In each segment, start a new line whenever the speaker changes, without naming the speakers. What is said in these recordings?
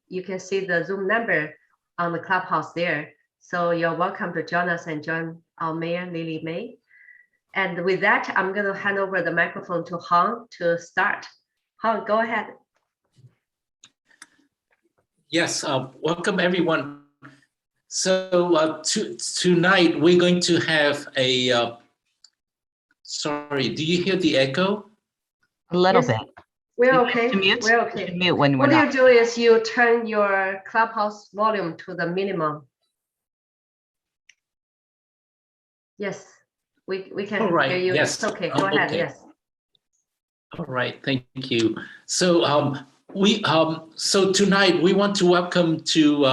you can see the Zoom number on the Clubhouse there. So you're welcome to join us and join our Mayor Lily Mei. And with that, I'm going to hand over the microphone to Han to start. Han, go ahead.
Yes, welcome everyone. So tonight we're going to have a, sorry, do you hear the echo?
A little bit.
We're okay.
Mute?
We're okay.
Mute when
what
we're
you do is you turn your Clubhouse volume to the minimum. Yes, we can
right.
hear you.
Yes.
It's okay. Go ahead.
Okay.
Yes.
All right. Thank you. So so tonight we want to welcome to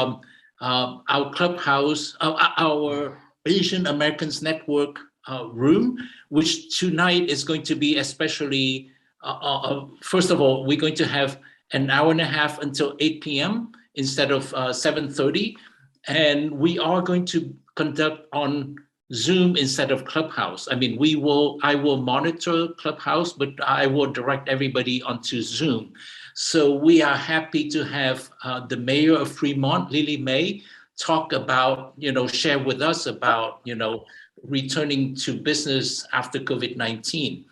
our Clubhouse, our Asian Americans Network room, which tonight is going to be especially. First of all, we're going to have an hour and a half until 8 p.m. instead of 7:30, and we are going to conduct on Zoom instead of Clubhouse. I mean, I will monitor Clubhouse, but I will direct everybody onto Zoom. So we are happy to have the Mayor of Fremont, Lily Mei, talk about, share with us about, returning to business after COVID-19.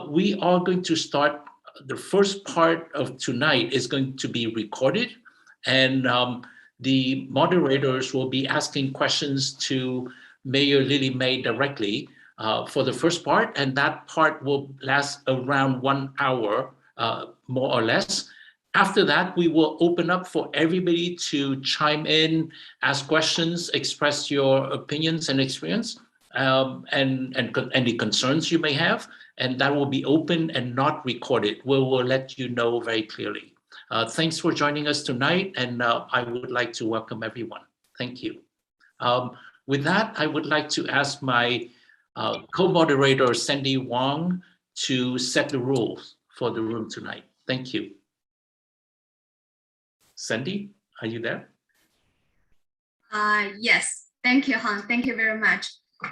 We are going to start, the first part of tonight is going to be recorded, and the moderators will be asking questions to Mayor Lily Mei directly for the first part, and that part will last around 1 hour, more or less. After that, we will open up for everybody to chime in, ask questions, express your opinions and experience, and any concerns you may have, and that will be open and not recorded. We will let you know very clearly. Thanks for joining us tonight, and I would like to welcome everyone. Thank you. With that, I would like to ask my co-moderator, Sandy Wong, to set the rules for the room tonight. Thank you. Sandy, are you there?
Yes, thank you, Han. Thank you very much.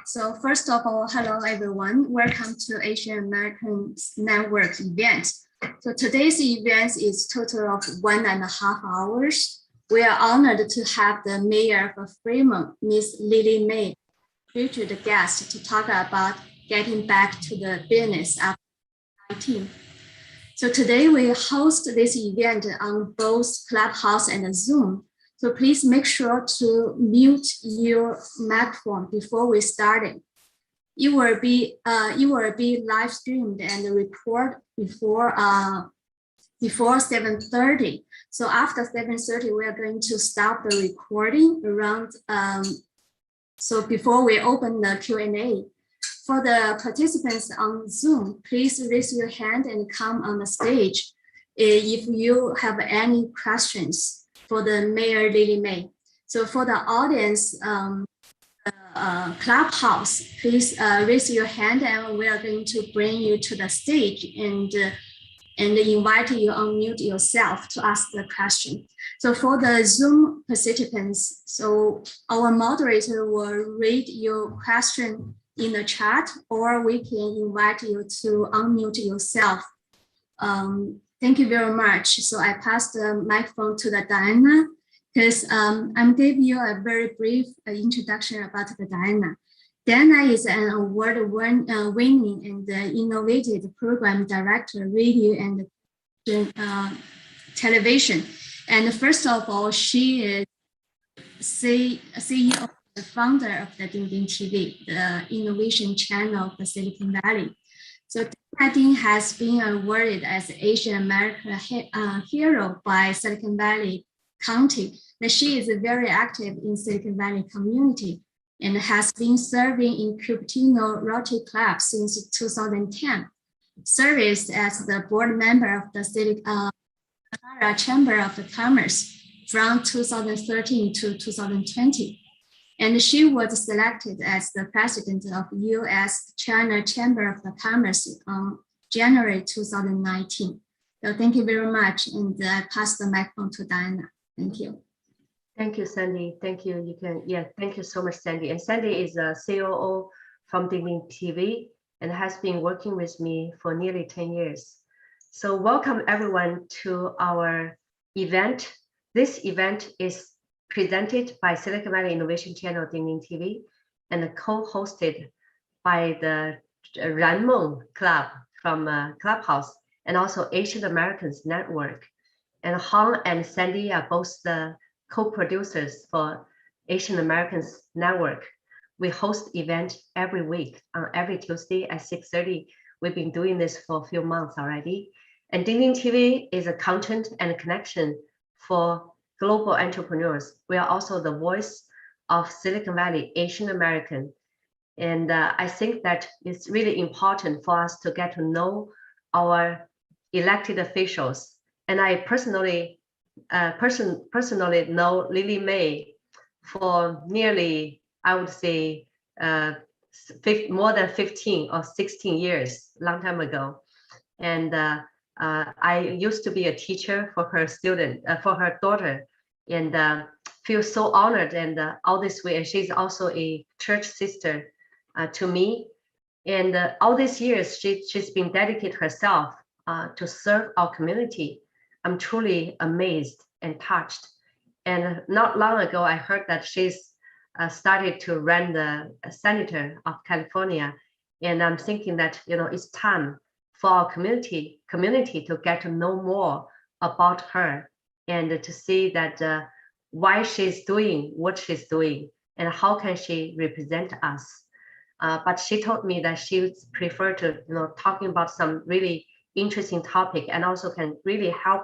So first of all, hello, everyone. Welcome to Asian-American Network event. So today's event is total of 1.5 hours. We are honored to have the Mayor of Fremont, Ms. Lily Mei, featured guest to talk about getting back to the business after COVID-19. So today we host this event on both Clubhouse and Zoom. So please make sure to mute your microphone before we start it. You will be live streamed and recorded before 7:30. So after 7:30, we are going to stop the recording around. So before we open the Q&A, for the participants on Zoom, please raise your hand and come on the stage if you have any questions for the Mayor Lily Mei. So for the audience, Clubhouse, please raise your hand and we are going to bring you to the stage and invite you unmute yourself to ask the question. So for the Zoom participants, so our moderator will read your question in the chat, or we can invite you to unmute yourself. Thank you very much. So I pass the microphone to the Diana, because I'm giving you a very brief introduction about the Diana. Diana is an award-winning and innovative program director, radio and television. And first of all, she is CEO, the founder of the Ding Ding TV, the innovation channel of the Silicon Valley. So Ding has been awarded as Asian American hero by Silicon Valley County. And she is very active in Silicon Valley community and has been serving in Cupertino Rotary Club since 2010. Served as the board member of the Chamber of Commerce from 2013 to 2020. And she was selected as the president of U.S. China Chamber of Commerce on January 2019. So thank you very much, and I pass the microphone to Diana. Thank you.
Thank you, Sandy. Thank you. Thank you so much, Sandy. And Sandy is a COO from Ding Ding TV and has been working with me for nearly 10 years. So welcome everyone to our event This event is presented by Silicon Valley Innovation Channel Dingding TV and co-hosted by the Ranmeng Club from Clubhouse and also Asian Americans Network. And Han and Sandy are both the co-producers for Asian Americans Network. We host event every week on every Tuesday at 6:30. We've been doing this for a few months already. And Dingding TV is a content and connection for global entrepreneurs. We are also the voice of Silicon Valley Asian American. And I think that it's really important for us to get to know our elected officials. And I personally know Lily Mei for nearly, I would say, more than 15 or 16 years, long time ago. And I used to be a teacher for her student, for her daughter, and feel so honored and all this way. And she's also a church sister to me. And all these years, she's been dedicated herself to serve our community. I'm truly amazed and touched. And not long ago, I heard that she's started to run the senator of California. And I'm thinking that, it's time for our community to get to know more about her and to see that why she's doing what she's doing and how can she represent us. But she told me that she would prefer to, talking about some really interesting topic and also can really help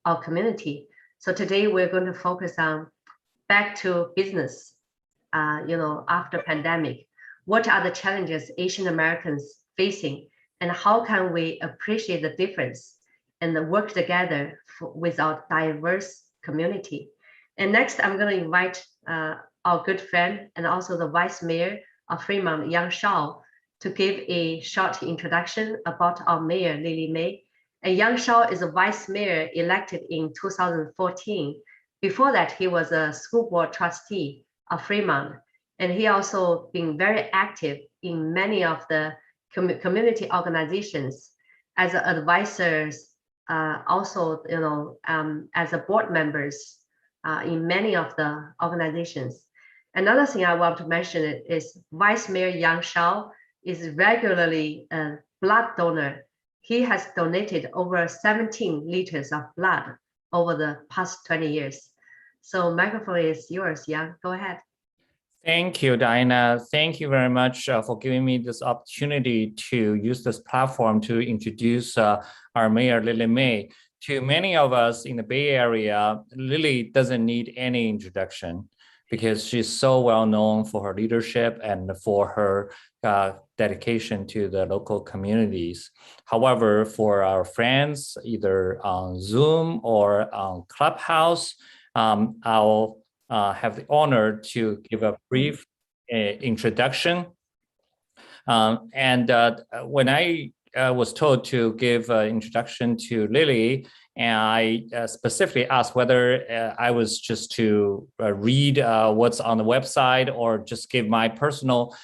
our community. So today we're going to focus on back to business, after pandemic. What are the challenges Asian Americans facing and how can we appreciate the difference and work together with our diverse community? And next, I'm going to invite our good friend and also the Vice Mayor of Fremont, Yang Shao, to give a short introduction about our Mayor, Lily Mei. And Yang Shao is a Vice Mayor elected in 2014. Before that, he was a school board trustee of Fremont. And he also been very active in many of the community organizations as advisors, also, as a board members in many of the organizations. Another thing I want to mention is Vice Mayor Yang Shao is regularly a blood donor. He has donated over 17 liters of blood over the past 20 years. So microphone is yours, Yang, go ahead.
Thank you, Diana. Thank you very much for giving me this opportunity to use this platform to introduce our Mayor, Lily Mei. To many of us in the Bay Area, Lily doesn't need any introduction because she's so well known for her leadership and for her dedication to the local communities. However, for our friends, either on Zoom or on Clubhouse, I'll have the honor to give a brief introduction. When I was told to give an introduction to Lily, and I specifically asked whether I was just to read what's on the website or just give my personal,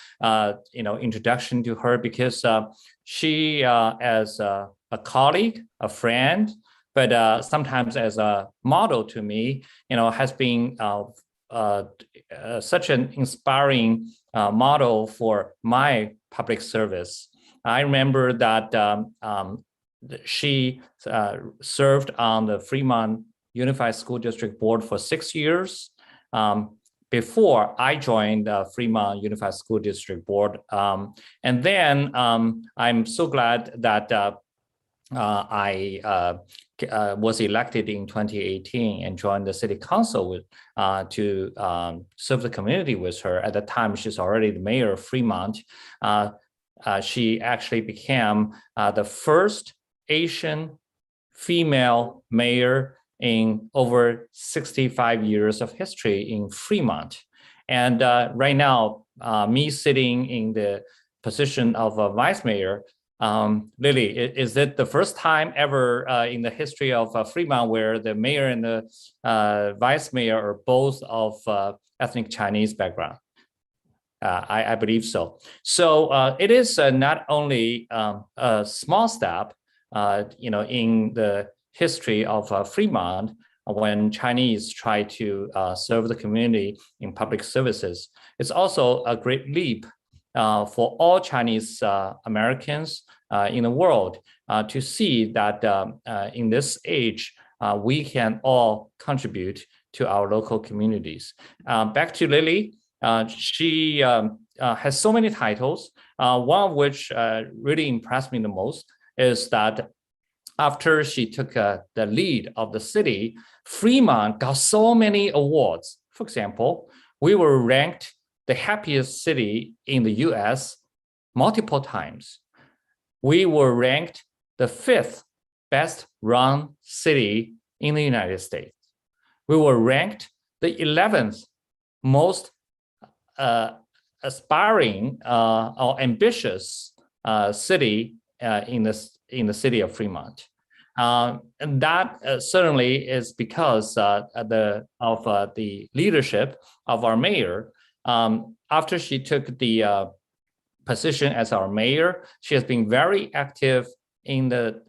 introduction to her, because she, as a colleague, a friend, but sometimes as a model to me, has been such an inspiring model for my public service. I remember that she served on the Fremont Unified School District Board for 6 years before I joined the Fremont Unified School District Board. And then I'm so glad that I was elected in 2018 and joined the city council to serve the community with her. At the time, she's already the mayor of Fremont. She actually became the first Asian female mayor in over 65 years of history in Fremont. And right now, me sitting in the position of a vice mayor, Lily, is it the first time ever in the history of Fremont where the mayor and the vice mayor are both of ethnic Chinese background? I believe so. So it is not only a small step, in the history of Fremont, when Chinese try to serve the community in public services. It's also a great leap for all Chinese Americans in the world to see that in this age, we can all contribute to our local communities. Back to Lily, she has so many titles, one of which really impressed me the most is that after she took the lead of the city, Fremont got so many awards. For example, we were ranked the happiest city in the US multiple times. We were ranked the 5th best run city in the United States. We were ranked the 11th most aspiring or ambitious city in the city of Fremont. And that certainly is because of the leadership of our mayor. After she took the position as our mayor, she has been very active in the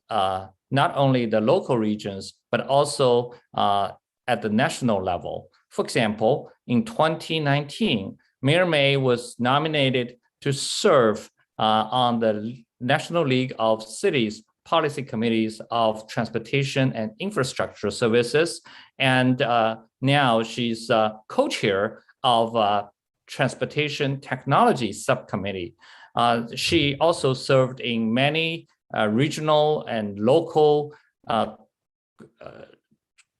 not only the local regions, but also at the national level. For example, in 2019, Mayor Mei was nominated to serve on the National League of Cities Policy Committees of Transportation and Infrastructure Services. And now she's co-chair of Transportation Technology Subcommittee. She also served in many regional and local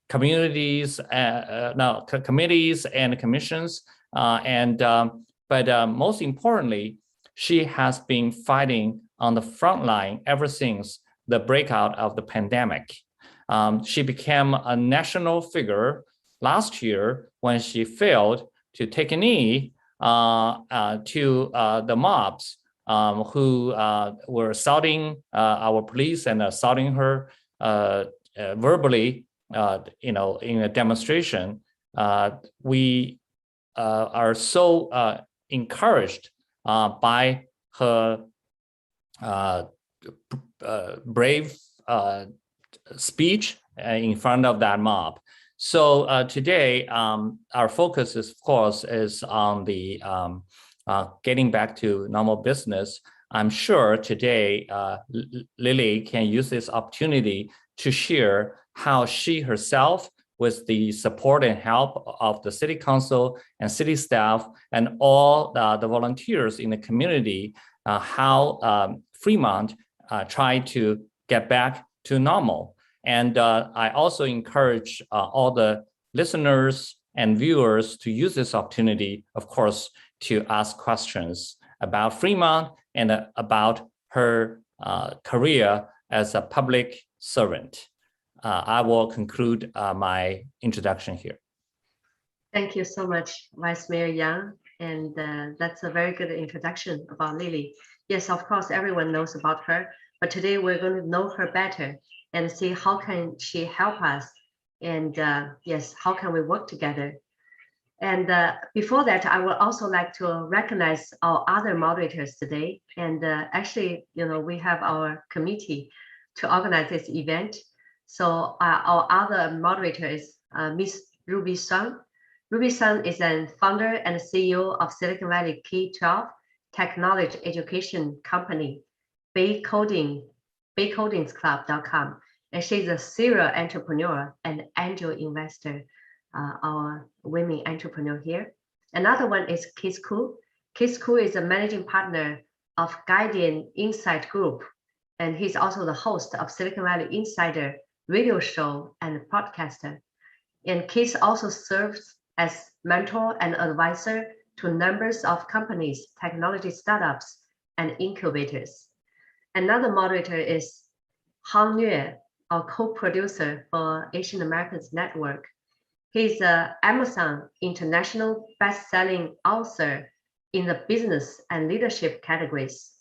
communities, committees and commissions. But most importantly, she has been fighting on the front line ever since the breakout of the pandemic. She became a national figure last year when she failed to take a knee to the mobs who were assaulting our police and assaulting her verbally, in a demonstration. We are so encouraged by her brave speech in front of that mob. So today, our focus is, of course, is on the getting back to normal business. I'm sure today, Lily can use this opportunity to share how she herself, with the support and help of the city council and city staff and all the volunteers in the community, how Fremont tried to get back to normal. And I also encourage all the listeners and viewers to use this opportunity, of course, to ask questions about Fremont and about her career as a public servant. I will conclude my introduction here.
Thank you so much, Vice Mayor Yang. And that's a very good introduction about Lily. Yes, of course, everyone knows about her, but today we're going to know her better and see how can she help us. And yes, how can we work together? And before that, I would also like to recognize our other moderators today. And actually, we have our committee to organize this event. So our other moderator is Miss Ruby Sun. Ruby Sun is a founder and CEO of Silicon Valley K-12 technology education company, BayCodingsClub.com. And she's a serial entrepreneur and angel investor, our women entrepreneur here. Another one is Kiss Koo. Kiss Koo is a managing partner of Guardian Insight Group, and he's also the host of Silicon Valley Insider radio show and podcaster. And Kiss also serves as mentor and advisor to numbers of companies, technology startups, and incubators. Another moderator is Han Yue, our co-producer for Asian-American Network. He's an Amazon International best-selling author in the business and leadership categories.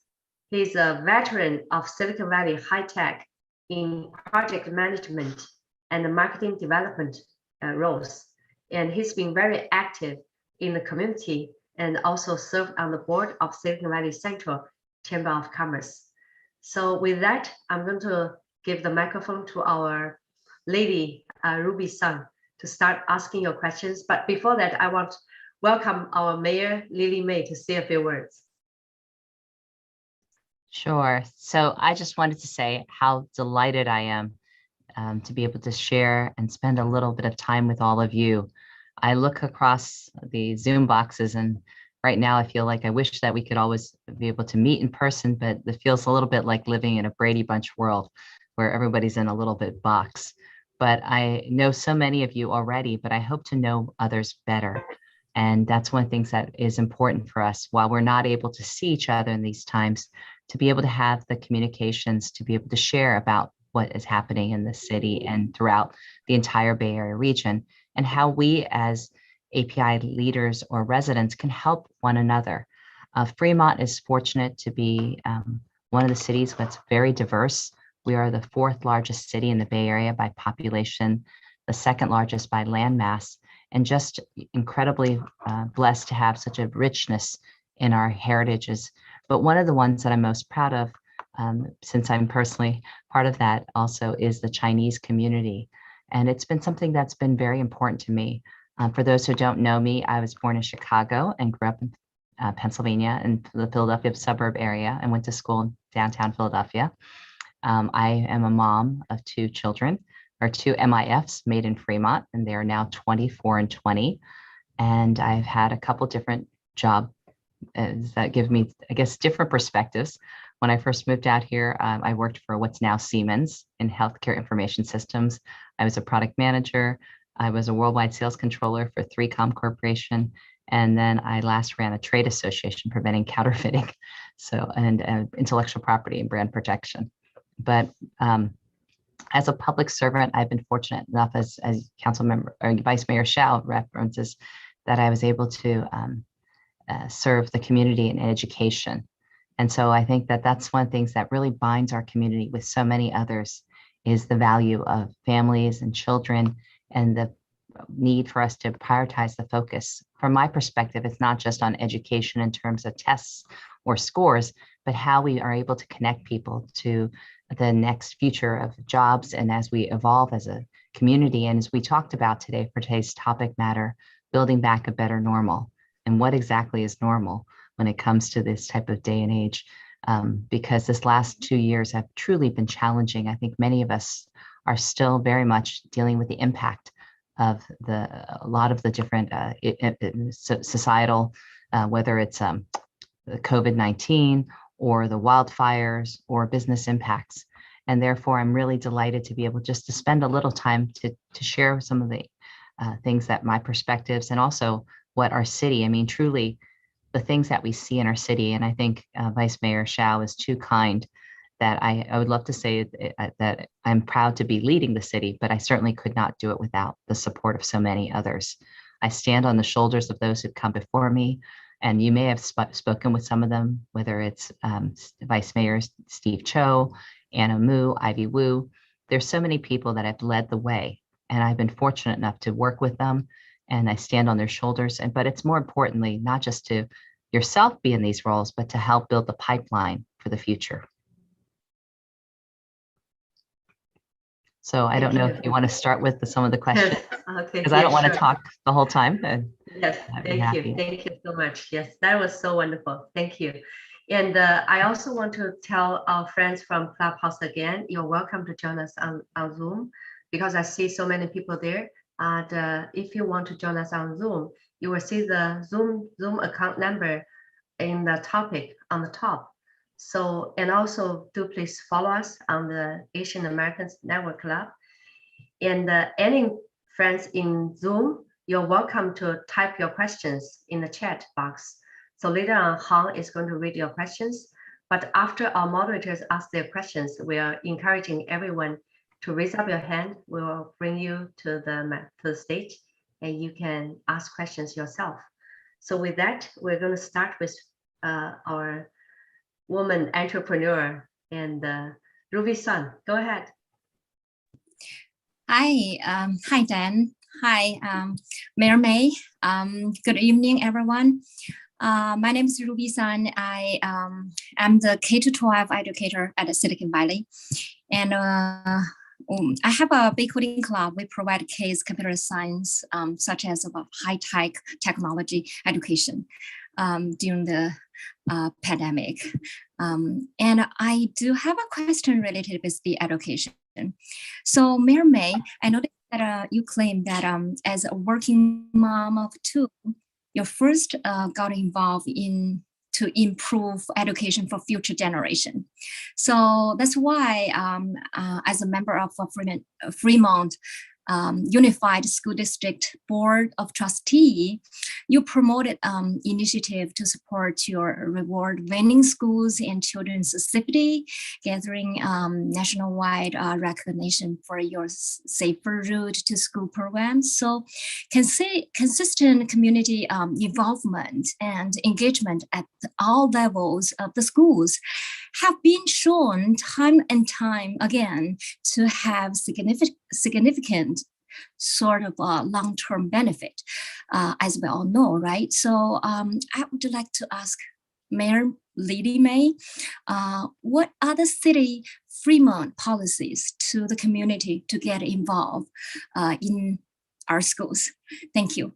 He's a veteran of Silicon Valley high tech in project management and marketing development roles. And he's been very active in the community and also served on the board of Silicon Valley Central Chamber of Commerce. So with that, I'm going to give the microphone to our Lady Ruby Sun to start asking your questions. But before that, I want to welcome our Mayor Lily Mei to say a few words.
Sure. So I just wanted to say how delighted I am to be able to share and spend a little bit of time with all of you. I look across the Zoom boxes, and right now I feel like I wish that we could always be able to meet in person, but it feels a little bit like living in a Brady Bunch world where everybody's in a little bit box. But I know so many of you already, but I hope to know others better. And that's one of the things that is important for us while we're not able to see each other in these times, to be able to have the communications, to be able to share about what is happening in the city and throughout the entire Bay Area region, and how we as API leaders or residents can help one another. Fremont is fortunate to be one of the cities that's very diverse. We are the 4th largest city in the Bay Area by population, the 2nd largest by landmass, and just incredibly blessed to have such a richness in our heritages. But one of the ones that I'm most proud of, since I'm personally part of that also, is the Chinese community. And it's been something that's been very important to me. For those who don't know me, I was born in Chicago and grew up in Pennsylvania in the Philadelphia suburb area and went to school in downtown Philadelphia. I am a mom of 2 children, or 2 MIFs made in Fremont, and they are now 24 and 20. And I've had a couple different jobs that give me, I guess, different perspectives. When I first moved out here, I worked for what's now Siemens in healthcare information systems. I was a product manager. I was a worldwide sales controller for 3Com Corporation. And then I last ran a trade association preventing counterfeiting, and intellectual property and brand protection. But as a public servant, I've been fortunate enough, as Council Member or Vice Mayor Shao references, that I was able to serve the community in education. And so I think that that's one of the things that really binds our community with so many others, is the value of families and children and the need for us to prioritize the focus. From my perspective, it's not just on education in terms of tests or scores, but how we are able to connect people to the next future of jobs, and as we evolve as a community. And as we talked about today for today's topic matter, building back a better normal. And what exactly is normal when it comes to this type of day and age? Because this last 2 years have truly been challenging. I think many of us are still very much dealing with the impact of a lot of the different societal, whether it's the COVID-19 or the wildfires or business impacts. And therefore, I'm really delighted to be able just to spend a little time to share some of the things that my perspectives, and also what our city, I mean, truly the things that we see in our city. And I think Vice Mayor Shao is too kind that I would love to say that I'm proud to be leading the city, but I certainly could not do it without the support of so many others. I stand on the shoulders of those who've come before me, and you may have spoken with some of them, whether it's Vice Mayor Steve Cho, Anna Mu, Ivy Wu. There's so many people that have led the way, and I've been fortunate enough to work with them, and I stand on their shoulders. But it's more importantly, not just to yourself be in these roles, but to help build the pipeline for the future. So I don't know if you want to start with some of the questions, because I don't want to talk the whole time.
Yes, thank you. Thank you so much. Yes, that was so wonderful. Thank you. And I also want to tell our friends from Clubhouse again, you're welcome to join us on Zoom, because I see so many people there. And if you want to join us on Zoom, you will see the Zoom account number in the topic on the top. So, and also do please follow us on the Asian-American Network Club. And any friends in Zoom, you're welcome to type your questions in the chat box. So later on, Han is going to read your questions. But after our moderators ask their questions, we are encouraging everyone to raise up your hand. We will bring you to the stage, and you can ask questions yourself. So with that, we're going to start with our woman entrepreneur, and Ruby Sun. Go ahead.
Hi, Dan. Hi, Mayor Mei. Good evening, everyone. My name is Ruby Sun. I am the K-12 educator at Silicon Valley. And I have a big coding club. We provide kids computer science, such as about high-tech technology education during the pandemic. And I do have a question related with the education. So Mayor Mei, I noticed that you claim that as a working mom of two, you first got involved in to improve education for future generation. So that's why as a member of Fremont Unified School District Board of Trustee, you promoted initiative to support your reward-winning schools and children's safety, gathering nationwide recognition for your safer route to school programs. So consistent community involvement and engagement at all levels of the schools have been shown time and time again to have significant sort of long-term benefit, as we all know, right? So I would like to ask Mayor Lily Mei, what are the city Fremont policies to the community to get involved in our schools? Thank you.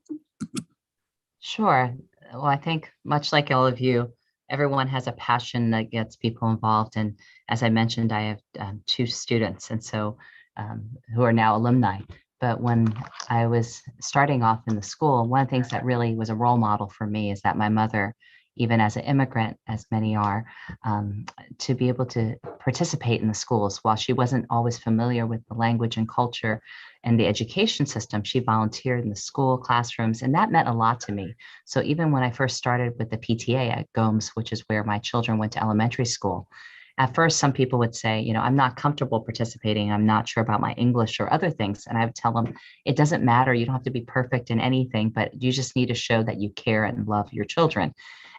Sure. Well, I think much like all of you, everyone has a passion that gets people involved. And as I mentioned, I have 2 students, and so who are now alumni. But when I was starting off in the school, one of the things that really was a role model for me is that my mother, even as an immigrant, as many are, to be able to participate in the schools. While she wasn't always familiar with the language and culture and the education system, she volunteered in the school classrooms, and that meant a lot to me. So even when I first started with the PTA at Gomes, which is where my children went to elementary school, at first, some people would say, you know, I'm not comfortable participating. I'm not sure about my English or other things. And I would tell them, it doesn't matter. You don't have to be perfect in anything, but you just need to show that you care and love your children.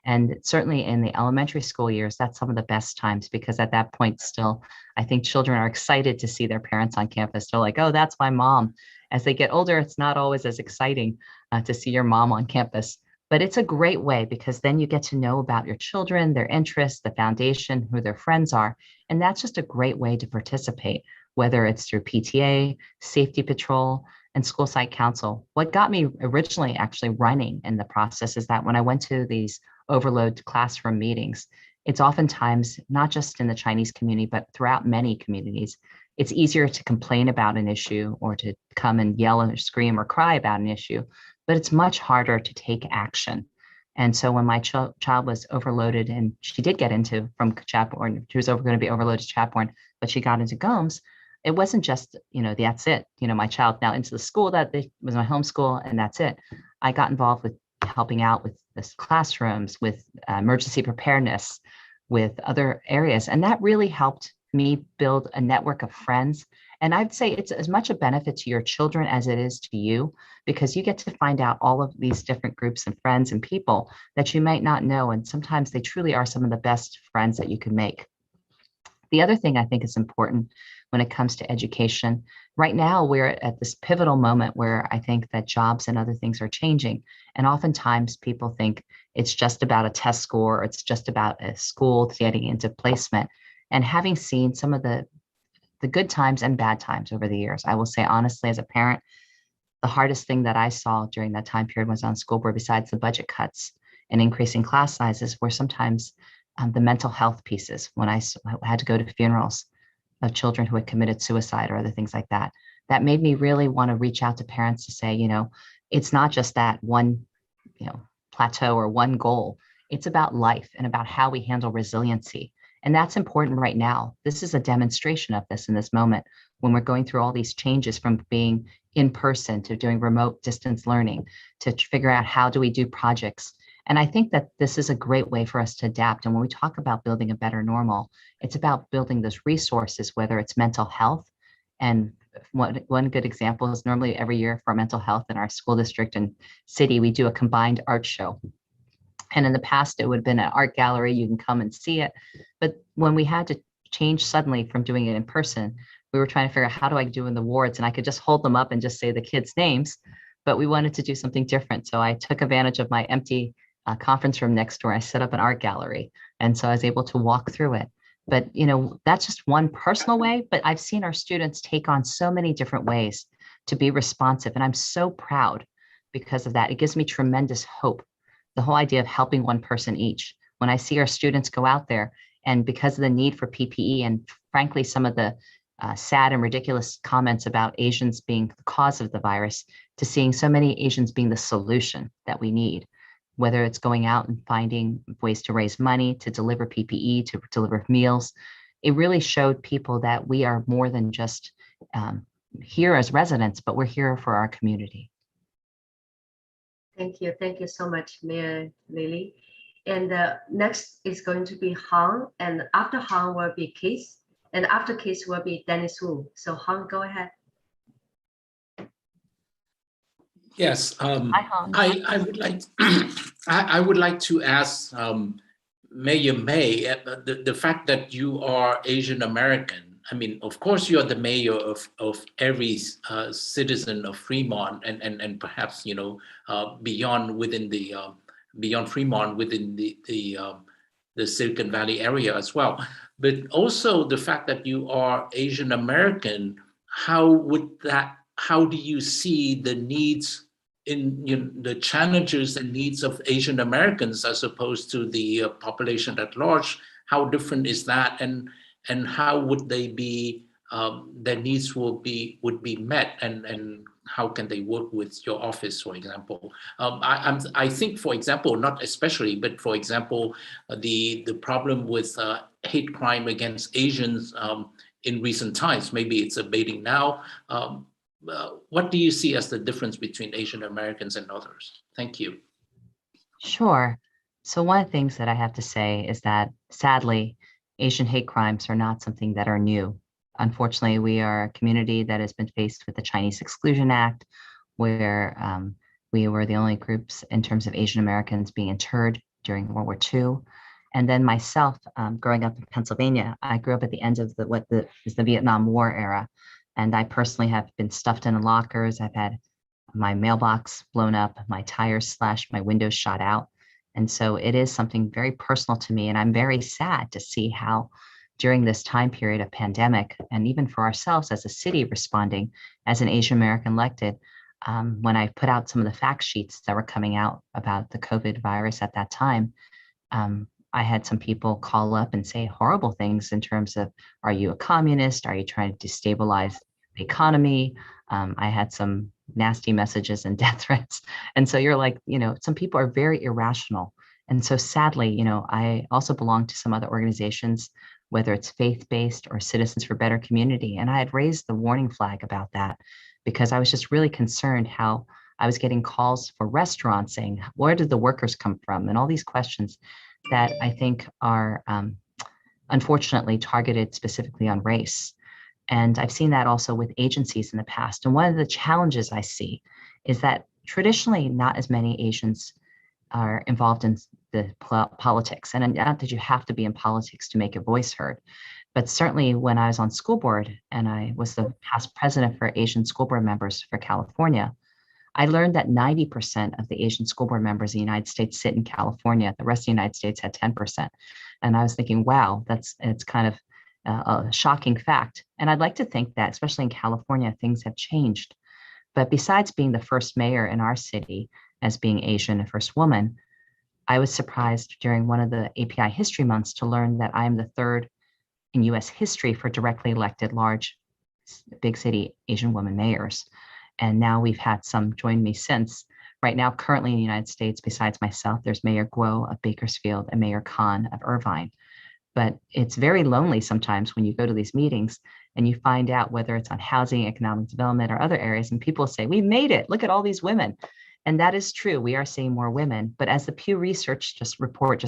And certainly in the elementary school years, that's some of the best times, because at that point still, I think children are excited to see their parents on campus. They're like, oh, that's my mom. As they get older, it's not always as exciting to see your mom on campus. But it's a great way, because then you get to know about your children, their interests, the foundation, who their friends are. And that's just a great way to participate, whether it's through PTA, safety patrol, and school site council. What got me originally actually running in the process is that when I went to these overload classroom meetings, it's oftentimes not just in the Chinese community, but throughout many communities, it's easier to complain about an issue or to come and yell or scream or cry about an issue, but it's much harder to take action. And so when my child was overloaded, and she did get into from Chapborn, she was going to be overloaded to Chapborn, but she got into Gomes, it wasn't just, that's it. My child now into the school that was my home school, and that's it. I got involved with helping out with this classrooms, with emergency preparedness, with other areas. And that really helped me build a network of friends. And I'd say it's as much a benefit to your children as it is to you, because you get to find out all of these different groups and friends and people that you might not know. And sometimes they truly are some of the best friends that you can make. The other thing I think is important when it comes to education, right now we're at this pivotal moment where I think that jobs and other things are changing. And oftentimes people think it's just about a test score, or it's just about a school getting into placement. And having seen some of the good times and bad times over the years, I will say honestly, as a parent, the hardest thing that I saw during that time period was on school board, besides the budget cuts and increasing class sizes, were sometimes the mental health pieces. When I had to go to funerals of children who had committed suicide or other things like that, that made me really want to reach out to parents to say, it's not just that one, plateau or one goal. It's about life and about how we handle resiliency. And that's important right now. This is a demonstration of this in this moment, when we're going through all these changes from being in person to doing remote distance learning, to figure out how do we do projects. And I think that this is a great way for us to adapt. And when we talk about building a better normal, it's about building those resources, whether it's mental health. And one good example is normally every year for mental health in our school district and city, we do a combined art show. And in the past, it would have been an art gallery. You can come and see it. But when we had to change suddenly from doing it in person, we were trying to figure out, how do I do in the wards? And I could just hold them up and just say the kids' names, but we wanted to do something different. So I took advantage of my empty conference room next door. I set up an art gallery. And so I was able to walk through it. But, that's just one personal way, but I've seen our students take on so many different ways to be responsive. And I'm so proud because of that. It gives me tremendous hope. The whole idea of helping one person each. When I see our students go out there, and because of the need for PPE and frankly, some of the sad and ridiculous comments about Asians being the cause of the virus, to seeing so many Asians being the solution that we need, whether it's going out and finding ways to raise money, to deliver PPE, to deliver meals. It really showed people that we are more than just here as residents, but we're here for our community.
Thank you. Thank you so much, Mayor Lily. And next is going to be Han, and after Han will be Keith, and after Keith will be Dennis Wu. So Han, go ahead.
Yes,
Hi, Han.
I would like I would like to ask Mayor Mei, the fact that you are Asian American. I mean, of course, you are the mayor of every citizen of Fremont, and perhaps beyond within the beyond Fremont within the Silicon Valley area as well. But also the fact that you are Asian American. How do you see the needs in the challenges and needs of Asian Americans as opposed to the population at large? How different is that, and how would they be? Their needs would be met, and how can they work with your office, for example? I think, for example, not especially, but for example, the problem with hate crime against Asians in recent times. Maybe it's abating now. What do you see as the difference between Asian Americans and others? Thank you.
Sure. So one of the things that I have to say is that sadly, Asian hate crimes are not something that are new. Unfortunately, we are a community that has been faced with the Chinese Exclusion Act, where we were the only groups in terms of Asian Americans being interred during World War II. And then myself, growing up in Pennsylvania, I grew up at the end of what is the Vietnam War era. And I personally have been stuffed in lockers. I've had my mailbox blown up, my tires slashed, my windows shot out. And so it is something very personal to me. And I'm very sad to see how during this time period of pandemic, and even for ourselves as a city responding as an Asian American elected, when I put out some of the fact sheets that were coming out about the COVID virus at that time, I had some people call up and say horrible things in terms of, are you a communist? Are you trying to destabilize the economy? I had some nasty messages and death threats. And so you're like, some people are very irrational. And so sadly, I also belong to some other organizations, whether it's faith-based or Citizens for Better Community. And I had raised the warning flag about that because I was just really concerned how I was getting calls for restaurants saying, where did the workers come from? And all these questions that I think are unfortunately targeted specifically on race. And I've seen that also with agencies in the past. And one of the challenges I see is that traditionally not as many Asians are involved in the politics. And not that you have to be in politics to make your voice heard, but certainly when I was on school board and I was the past president for Asian school board members for California, I learned that 90% of the Asian school board members in the United States sit in California. The rest of the United States had 10%. And I was thinking, wow, it's kind of a shocking fact. And I'd like to think that, especially in California, things have changed. But besides being the first mayor in our city as being Asian and first woman, I was surprised during one of the API history months to learn that I am the third in US history for directly elected large big city Asian women mayors. And now we've had some join me since. Right now, currently in the United States, besides myself, there's Mayor Guo of Bakersfield and Mayor Khan of Irvine. But it's very lonely sometimes when you go to these meetings and you find out whether it's on housing, economic development, or other areas, and people say, we made it, look at all these women. And that is true, we are seeing more women. But as the Pew Research report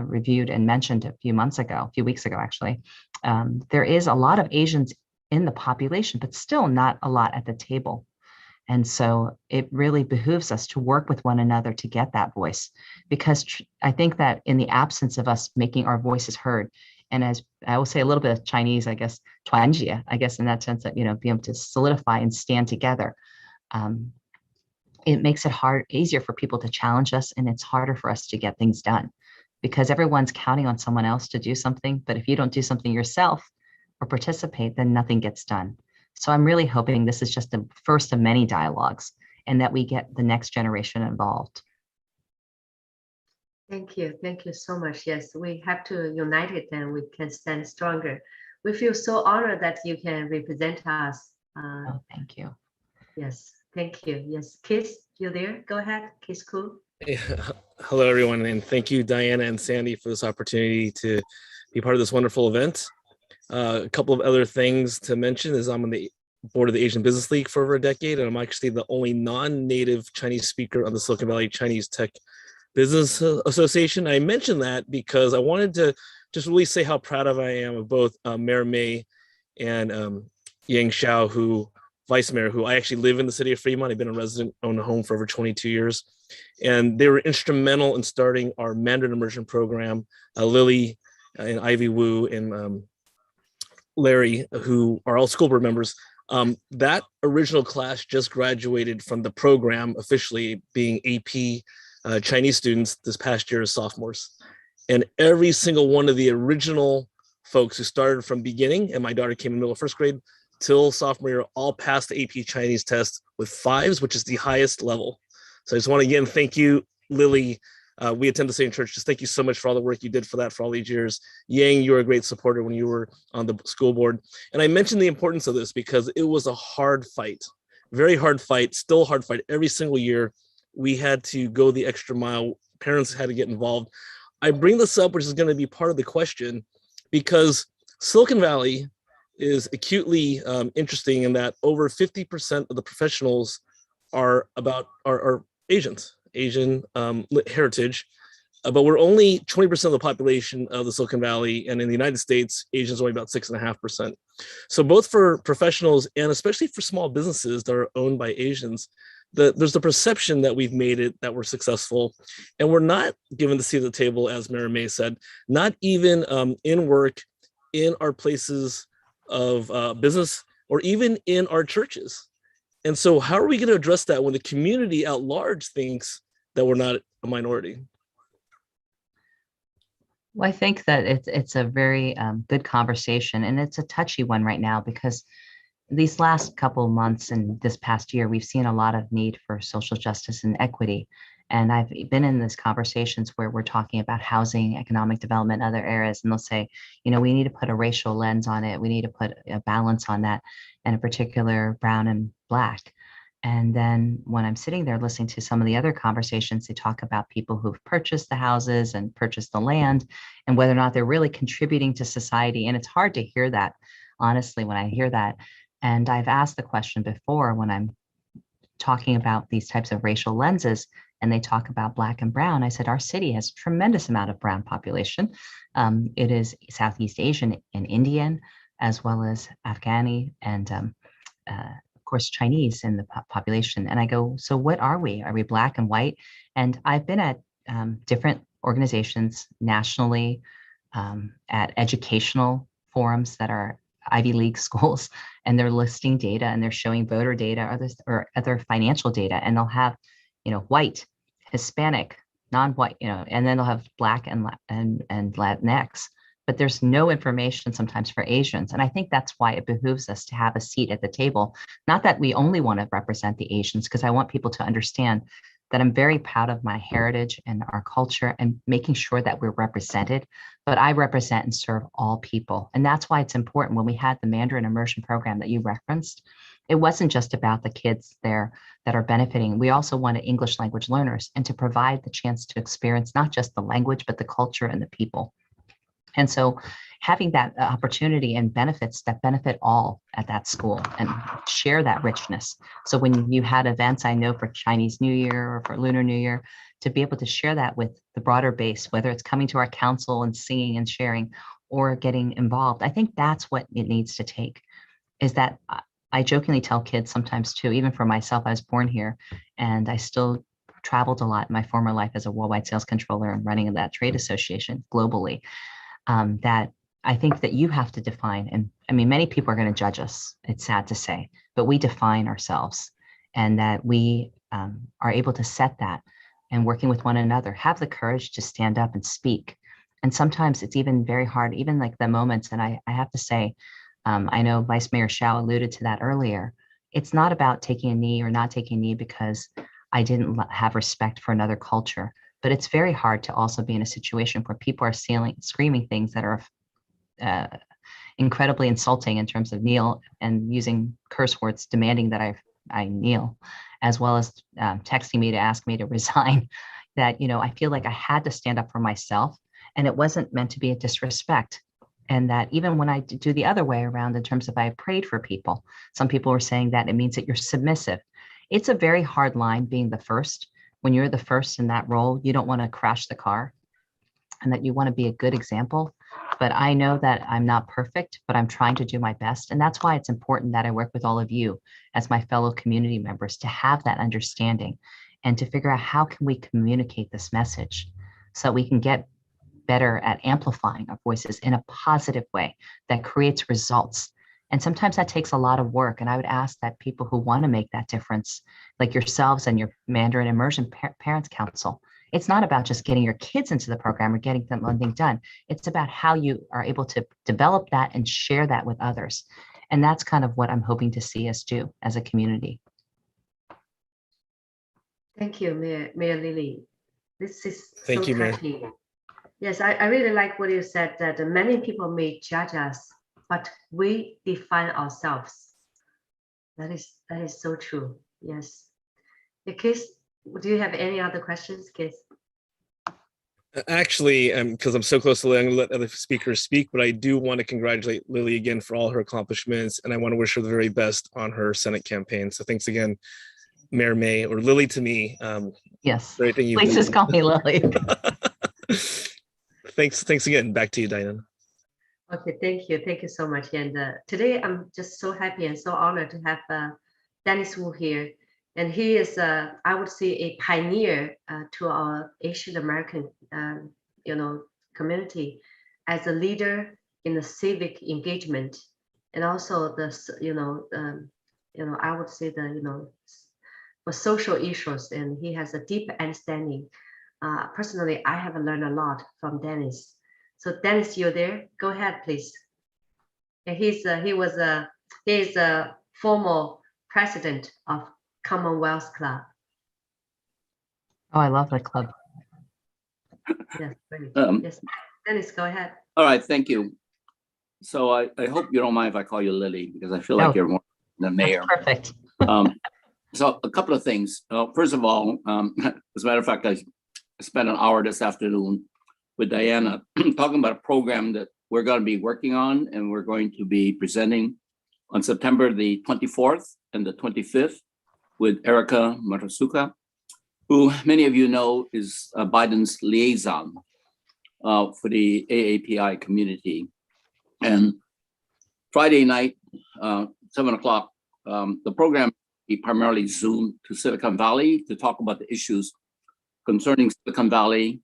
reviewed and mentioned a few weeks ago actually, there is a lot of Asians in the population, but still not a lot at the table. And so it really behooves us to work with one another to get that voice, because I think that in the absence of us making our voices heard, and as I will say a little bit of Chinese, I guess, 团结, I guess in that sense that, being able to solidify and stand together, it makes it easier for people to challenge us, and it's harder for us to get things done because everyone's counting on someone else to do something. But if you don't do something yourself or participate, then nothing gets done. So I'm really hoping this is just the first of many dialogues and that we get the next generation involved.
Thank you. Thank you so much. Yes, we have to unite it and we can stand stronger. We feel so honored that you can represent us.
Oh, thank you.
Yes, thank you. Yes, Kiss, you there? Go ahead, Kiss Cool.
Yeah. Hello, everyone, and thank you, Diana and Sandy, for this opportunity to be part of this wonderful event. A couple of other things to mention is I'm on the board of the Asian Business League for over a decade, and I'm actually the only non-native Chinese speaker on the Silicon Valley Chinese Tech Business Association. I mentioned that because I wanted to just really say how proud I am of both Mayor Mei and Yang Xiao, Vice Mayor, who I actually live in the city of Fremont. I've been a resident, owned a home for over 22 years. And they were instrumental in starting our Mandarin immersion program. Lily and Ivy Wu and Larry, who are all school board members. That original class just graduated from the program, officially being AP Chinese students this past year as sophomores. And every single one of the original folks who started from beginning, and my daughter came in the middle of first grade, till sophomore year, all passed the AP Chinese test with 5s, which is the highest level. So I just want to again thank you, Lily. We attend the same church. Just thank you so much for all the work you did for that for all these years. Yang, you were a great supporter when you were on the school board. And I mentioned the importance of this because it was a hard fight, very hard fight, still a hard fight. Every single year, we had to go the extra mile. Parents had to get involved. I bring this up, which is going to be part of the question, because Silicon Valley is acutely interesting in that over 50% of the professionals are Asian heritage, but we're only 20% of the population of the Silicon Valley, and in the United States, Asians are only about 6.5%. So both for professionals and especially for small businesses that are owned by Asians, there's the perception that we've made it, that we're successful, and we're not given the seat at the table, as Mayor Mei said, not even in work, in our places of business, or even in our churches. And so how are we going to address that when the community at large thinks that we're not a minority?
Well, I think that it's a very good conversation, and it's a touchy one right now because these last couple of months and this past year, we've seen a lot of need for social justice and equity. And I've been in these conversations where we're talking about housing, economic development, other areas, and they'll say, you know, we need to put a racial lens on it. We need to put a balance on that, and in particular, brown and black. And then when I'm sitting there listening to some of the other conversations, they talk about people who've purchased the houses and purchased the land and whether or not they're really contributing to society. And it's hard to hear that, honestly, when I hear that. And I've asked the question before when I'm talking about these types of racial lenses, and they talk about black and brown. I said, our city has a tremendous amount of brown population. It is Southeast Asian and Indian, as well as Afghani and of course, Chinese in the population. And I go, so what are we? Are we black and white? And I've been at different organizations nationally, at educational forums that are Ivy League schools, and they're listing data and they're showing voter data or other financial data, and they'll have, you know, white, Hispanic, non-white, you know, and then they'll have black and Latinx, but there's no information sometimes for Asians. And I think that's why it behooves us to have a seat at the table. Not that we only want to represent the Asians, because I want people to understand that I'm very proud of my heritage and our culture and making sure that we're represented, but I represent and serve all people. And that's why it's important when we had the Mandarin immersion program that you referenced, it wasn't just about the kids there that are benefiting. We also wanted English language learners and to provide the chance to experience not just the language, but the culture and the people. And so having that opportunity and benefits that benefit all at that school and share that richness. So when you had events, I know for Chinese New Year or for Lunar New Year, to be able to share that with the broader base, whether it's coming to our council and singing and sharing or getting involved, I think that's what it needs to take, is that I jokingly tell kids sometimes too, even for myself, I was born here and I still traveled a lot in my former life as a worldwide sales controller and running that trade association globally. That I think that you have to define, and I mean, many people are going to judge us, it's sad to say, but we define ourselves, and that we are able to set that and working with one another, have the courage to stand up and speak And sometimes it's even very hard, even like the moments. And I have to say, I know Vice Mayor Shao alluded to that earlier. It's not about taking a knee or not taking a knee because I didn't have respect for another culture. But it's very hard to also be in a situation where people are screaming things that are incredibly insulting in terms of kneel and using curse words, demanding that I kneel, as well as texting me to ask me to resign. That, you know, I feel like I had to stand up for myself, and it wasn't meant to be a disrespect. And that even when I do the other way around in terms of I prayed for people, some people were saying that it means that you're submissive. It's a very hard line being the first. When you're the first in that role, you don't want to crash the car, and that you want to be a good example. But I know that I'm not perfect, but I'm trying to do my best. And that's why it's important that I work with all of you as my fellow community members to have that understanding and to figure out how can we communicate this message so we can get better at amplifying our voices in a positive way that creates results. And sometimes that takes a lot of work. And I would ask that people who want to make that difference, like yourselves and your Mandarin Immersion Parents Council, it's not about just getting your kids into the program or getting them one thing done. It's about how you are able to develop that and share that with others. And that's kind of what I'm hoping to see us do as a community.
Thank you, Mayor Lily. This is
Thank
so
you, Mayor.
touching. Yes, I really like what you said, that many people may judge us, but we define ourselves. That is so true. Yes. Kids, do you have any other questions, kids?
Actually, because I'm so close to Lily, I'm going to let other speakers speak, but I do want to congratulate Lily again for all her accomplishments, and I want to wish her the very best on her Senate campaign. So thanks again, Mayor May, or Lily to me.
Yes,
for everything you've
please
done.
just call me Lily.
Thanks again. Back to you, Diana.
Okay, thank you so much. And today I'm just so happy and so honored to have Dennis Wu here. And he is, I would say, a pioneer to our Asian American, community, as a leader in the civic engagement, and also the, I would say for social issues. And he has a deep understanding. Personally, I have learned a lot from Dennis. So Dennis, you're there? Go ahead, please. And he is a former president of Commonwealth Club.
Oh, I love the club.
Yes, great. Yes, Dennis, go ahead.
All right, thank you. So I hope you don't mind if I call you Lily, because I feel like you're more than mayor.
Perfect.
So a couple of things. First of all, as a matter of fact, I spent an hour this afternoon with Diana talking about a program that we're going to be working on, and we're going to be presenting on September the 24th and the 25th with Erica Matasuka, who many of you know is Biden's liaison for the AAPI community. And Friday night, 7 o'clock, the program will be primarily Zoom to Silicon Valley to talk about the issues concerning Silicon Valley.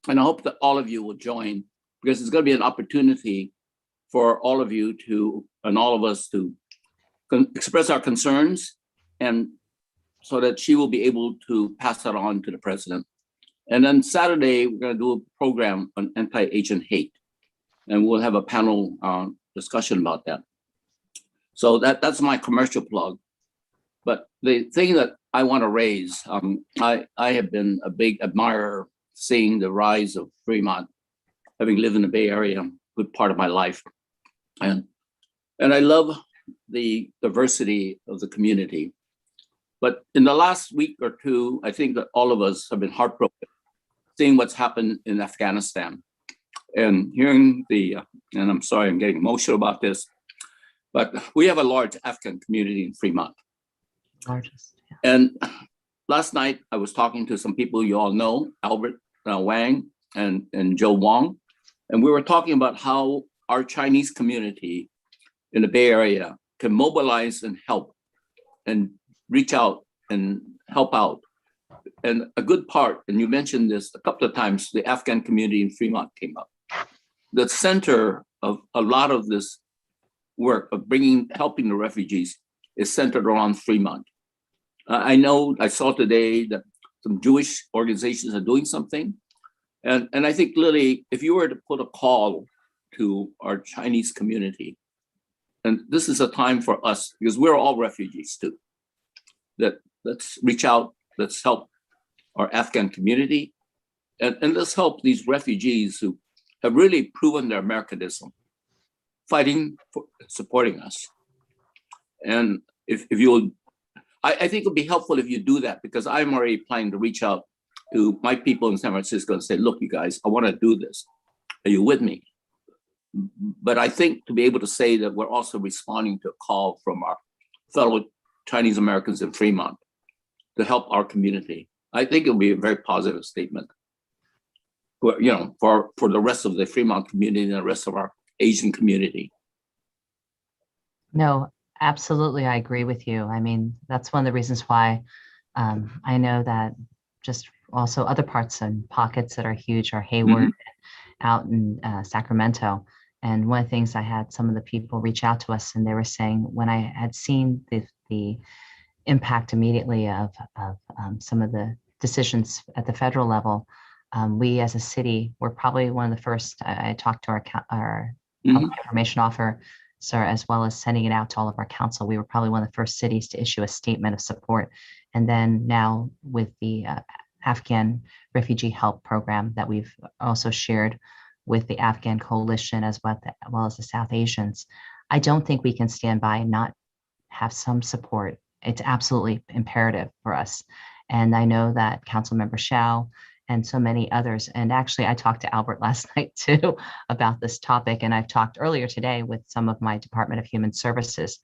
And I hope that all of you will join, because it's going to be an opportunity for all of you to, and all of us to express our concerns, and so that she will be able to pass that on to the president. And then Saturday, we're going to do a program on anti-Asian hate, and we'll have a panel discussion about that. So that's my commercial plug. But the thing that I want to raise, I have been a big admirer seeing the rise of Fremont, having lived in the Bay Area a good part of my life. And I love the diversity of the community. But in the last week or two, I think that all of us have been heartbroken seeing what's happened in Afghanistan and hearing and I'm sorry, I'm getting emotional about this, but we have a large Afghan community in Fremont.
Largest. Yeah.
And last night I was talking to some people you all know, Albert Wang and Joe Wong, and we were talking about how our Chinese community in the Bay Area can mobilize and help and reach out and help out. And a good part, and you mentioned this a couple of times, the Afghan community in Fremont came up. The center of a lot of this work of helping the refugees is centered around Fremont. I know I saw today that some Jewish organizations are doing something, And I think, Lily, if you were to put a call to our Chinese community, and this is a time for us, because we're all refugees too, that let's reach out, let's help our Afghan community, and let's help these refugees who have really proven their Americanism, fighting for supporting us. And if you'll, I think it would be helpful if you do that, because I'm already planning to reach out to my people in San Francisco and say, look, you guys, I want to do this. Are you with me? But I think to be able to say that we're also responding to a call from our fellow Chinese Americans in Fremont to help our community, I think it'll be a very positive statement. For, you know, for the rest of the Fremont community and the rest of our Asian community.
No, absolutely. I agree with you. I mean, that's one of the reasons why I know that just also other parts and pockets that are huge are Hayward, out in Sacramento. And one of the things I had some of the people reach out to us, and they were saying when I had seen the impact immediately of some of the decisions at the federal level, we as a city were probably one of the first. I talked to our public information officer, as well as sending it out to all of our council. We were probably one of the first cities to issue a statement of support. And then now with the Afghan Refugee Help Program that we've also shared with the Afghan Coalition as well as the South Asians, I don't think we can stand by and not have some support. It's absolutely imperative for us. And I know that Councilmember Shao and so many others, and actually I talked to Albert last night too about this topic, and I've talked earlier today with some of my Department of Human Services.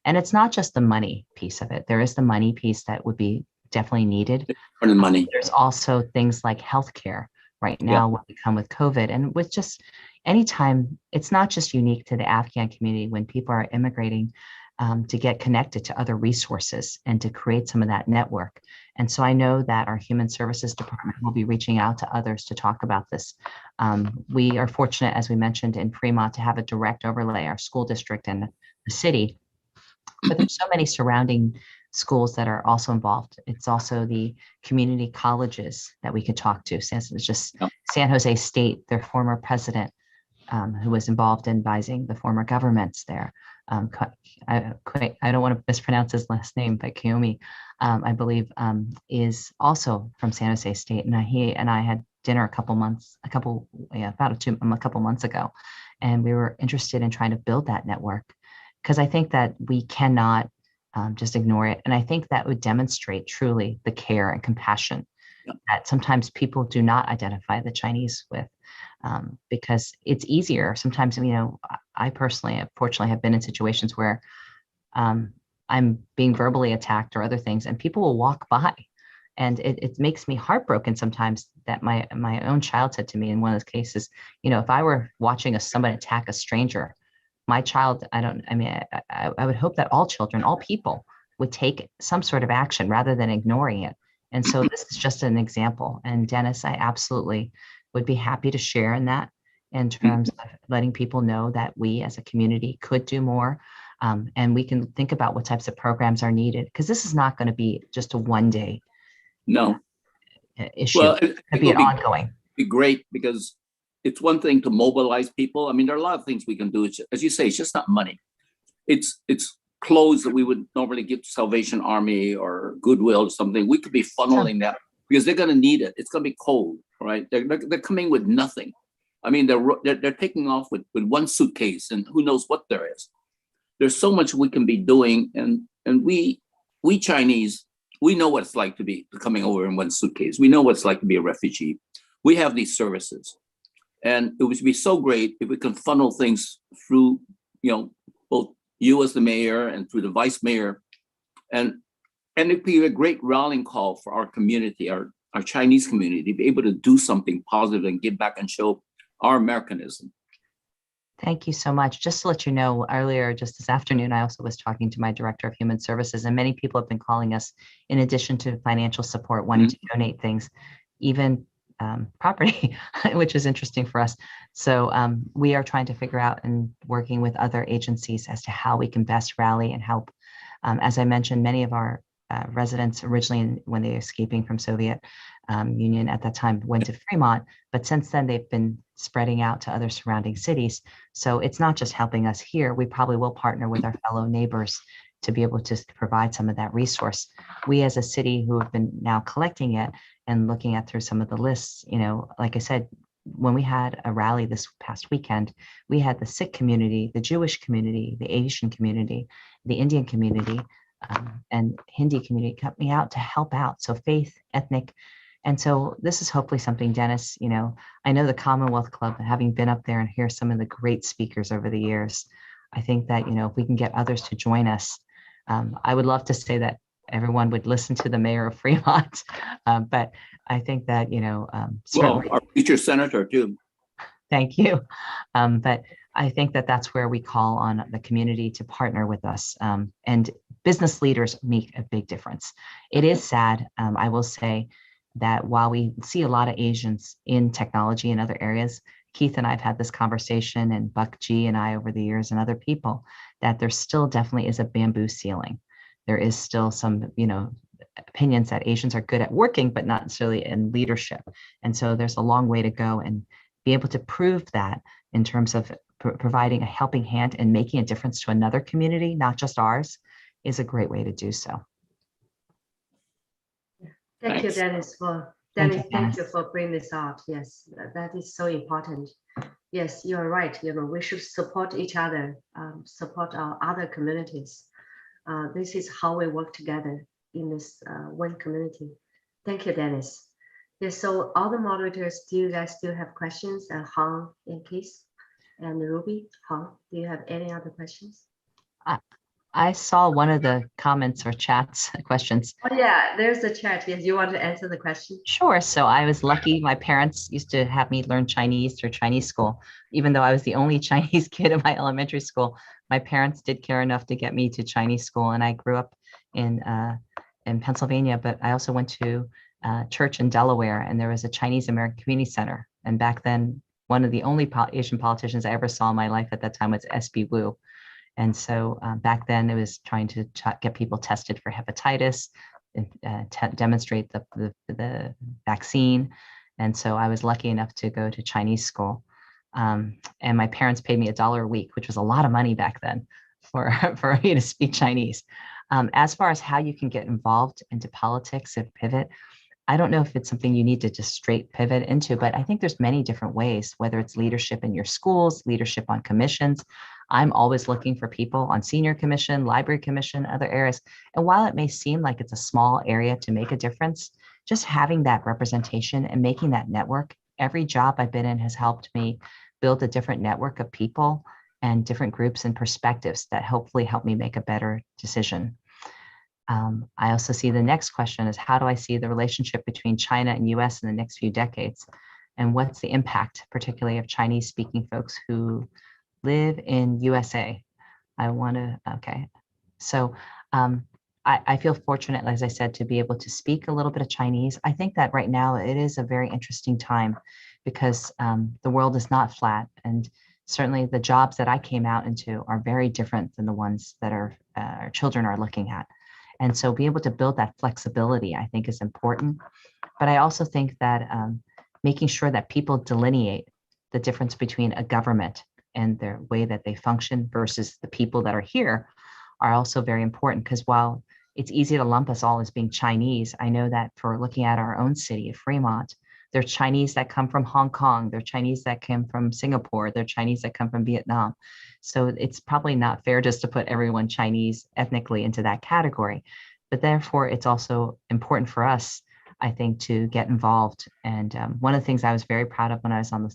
And it's not just the money piece of it. There is the money piece that would be definitely needed.
Money.
There's also things like healthcare right now, when we come with COVID, and with just anytime, it's not just unique to the Afghan community when people are immigrating to get connected to other resources and to create some of that network. And so I know that our Human Services Department will be reaching out to others to talk about this. We are fortunate, as we mentioned, in Fremont to have a direct overlay, our school district and the city, but there's so many surrounding schools that are also involved. It's also the community colleges that we could talk to. Since it's just San Jose State, their former president, who was involved in advising the former governments there. I don't want to mispronounce his last name, but Kiyomi, I believe, is also from San Jose State, and he and I had dinner a couple months ago, and we were interested in trying to build that network, because I think that we cannot just ignore it, and I think that would demonstrate truly the care and compassion that sometimes people do not identify the Chinese with. Because it's easier sometimes. You know, I personally, unfortunately, have been in situations where I'm being verbally attacked or other things, and people will walk by, and it makes me heartbroken sometimes that my own child said to me in one of those cases, you know, if I were watching somebody attack a stranger, my child, I would hope that all children, all people would take some sort of action rather than ignoring it. And so this is just an example. And Dennis, I absolutely would be happy to share in that, in terms of letting people know that we as a community could do more, and we can think about what types of programs are needed, because this is not going to be just a one-day issue. Well, it'll be ongoing.
Be great, because it's one thing to mobilize people. I mean, there are a lot of things we can do. It's, as you say, it's just not money. It's clothes that we would normally give to Salvation Army or Goodwill or something. We could be funneling that, because they're going to need it. It's going to be cold, right? They're coming with nothing. I mean, they're taking off with one suitcase, and who knows what there is. There's so much we can be doing, and we Chinese, we know what it's like to be coming over in one suitcase. We know what it's like to be a refugee. We have these services, and it would be so great if we can funnel things through, you know, both you as the mayor and through the vice mayor, and it'd be a great rallying call for our community, our Chinese community, to be able to do something positive and give back and show our Americanism.
Thank you so much. Just to let you know, earlier, just this afternoon, I also was talking to my Director of Human Services, and many people have been calling us, in addition to financial support, wanting to donate things, even property, which is interesting for us. So we are trying to figure out and working with other agencies as to how we can best rally and help. As I mentioned, many of our residents originally when they were escaping from Soviet Union at that time went to Fremont, but since then they've been spreading out to other surrounding cities. So it's not just helping us here. We probably will partner with our fellow neighbors to be able to provide some of that resource. We as a city who have been now collecting it and looking at through some of the lists, you know, like I said, when we had a rally this past weekend, we had the Sikh community, the Jewish community, the Asian community, the Indian community, and Hindi community coming out to help out. So faith, ethnic. And so this is hopefully something, Dennis, you know, I know the Commonwealth Club, having been up there and hear some of the great speakers over the years, I think that, you know, if we can get others to join us, I would love to say that everyone would listen to the mayor of Fremont, but I think that, you know,
well, our future senator too.
Thank you. But I think that that's where we call on the community to partner with us, and business leaders make a big difference. It is sad, I will say, that while we see a lot of Asians in technology and other areas, Keith and I have had this conversation, and Buck G and I over the years and other people, that there still definitely is a bamboo ceiling. There is still some, you know, opinions that Asians are good at working, but not necessarily in leadership. And so there's a long way to go, and be able to prove that in terms of providing a helping hand and making a difference to another community, not just ours, is a great way to do so.
Thank you,
Thanks.
Dennis. Thank you for bringing this out. Yes, that is so important. Yes, you're right. You know, we should support each other, support our other communities. This is how we work together in this one community. Thank you, Dennis. Yes, so all the moderators, do you guys still have questions? Han and Keith and Ruby, Han, do you have any other questions?
I saw one of the comments or chats questions.
Oh yeah, there's a chat. Yes, you want to answer the question?
Sure. So I was lucky. My parents used to have me learn Chinese through Chinese school. Even though I was the only Chinese kid in my elementary school, my parents did care enough to get me to Chinese school. And I grew up in Pennsylvania, but I also went to church in Delaware, and there was a Chinese-American Community Center. And back then, one of the only Asian politicians I ever saw in my life at that time was S.B. Wu. And so back then it was trying to get people tested for hepatitis, and demonstrate the vaccine. And so I was lucky enough to go to Chinese school. And my parents paid me $1 a week, which was a lot of money back then for me to speak Chinese. As far as how you can get involved into politics and pivot, I don't know if it's something you need to just straight pivot into, but I think there's many different ways, whether it's leadership in your schools, leadership on commissions. I'm always looking for people on senior commission, library commission, other areas. And while it may seem like it's a small area to make a difference, just having that representation and making that network, every job I've been in has helped me build a different network of people and different groups and perspectives that hopefully help me make a better decision. I also see the next question is, how do I see the relationship between China and US in the next few decades? And what's the impact, particularly of Chinese speaking folks who live in USA? Okay. So I feel fortunate, as I said, to be able to speak a little bit of Chinese. I think that right now it is a very interesting time because the world is not flat. And certainly the jobs that I came out into are very different than the ones that our children are looking at. And so be able to build that flexibility, I think, is important. But I also think that making sure that people delineate the difference between a government and their way that they function versus the people that are here are also very important. Because while it's easy to lump us all as being Chinese, I know that for looking at our own city of Fremont, there are Chinese that come from Hong Kong, there are Chinese that come from Singapore, there are Chinese that come from Vietnam. So it's probably not fair just to put everyone Chinese ethnically into that category. But therefore, it's also important for us, I think, to get involved. And one of the things I was very proud of when I was on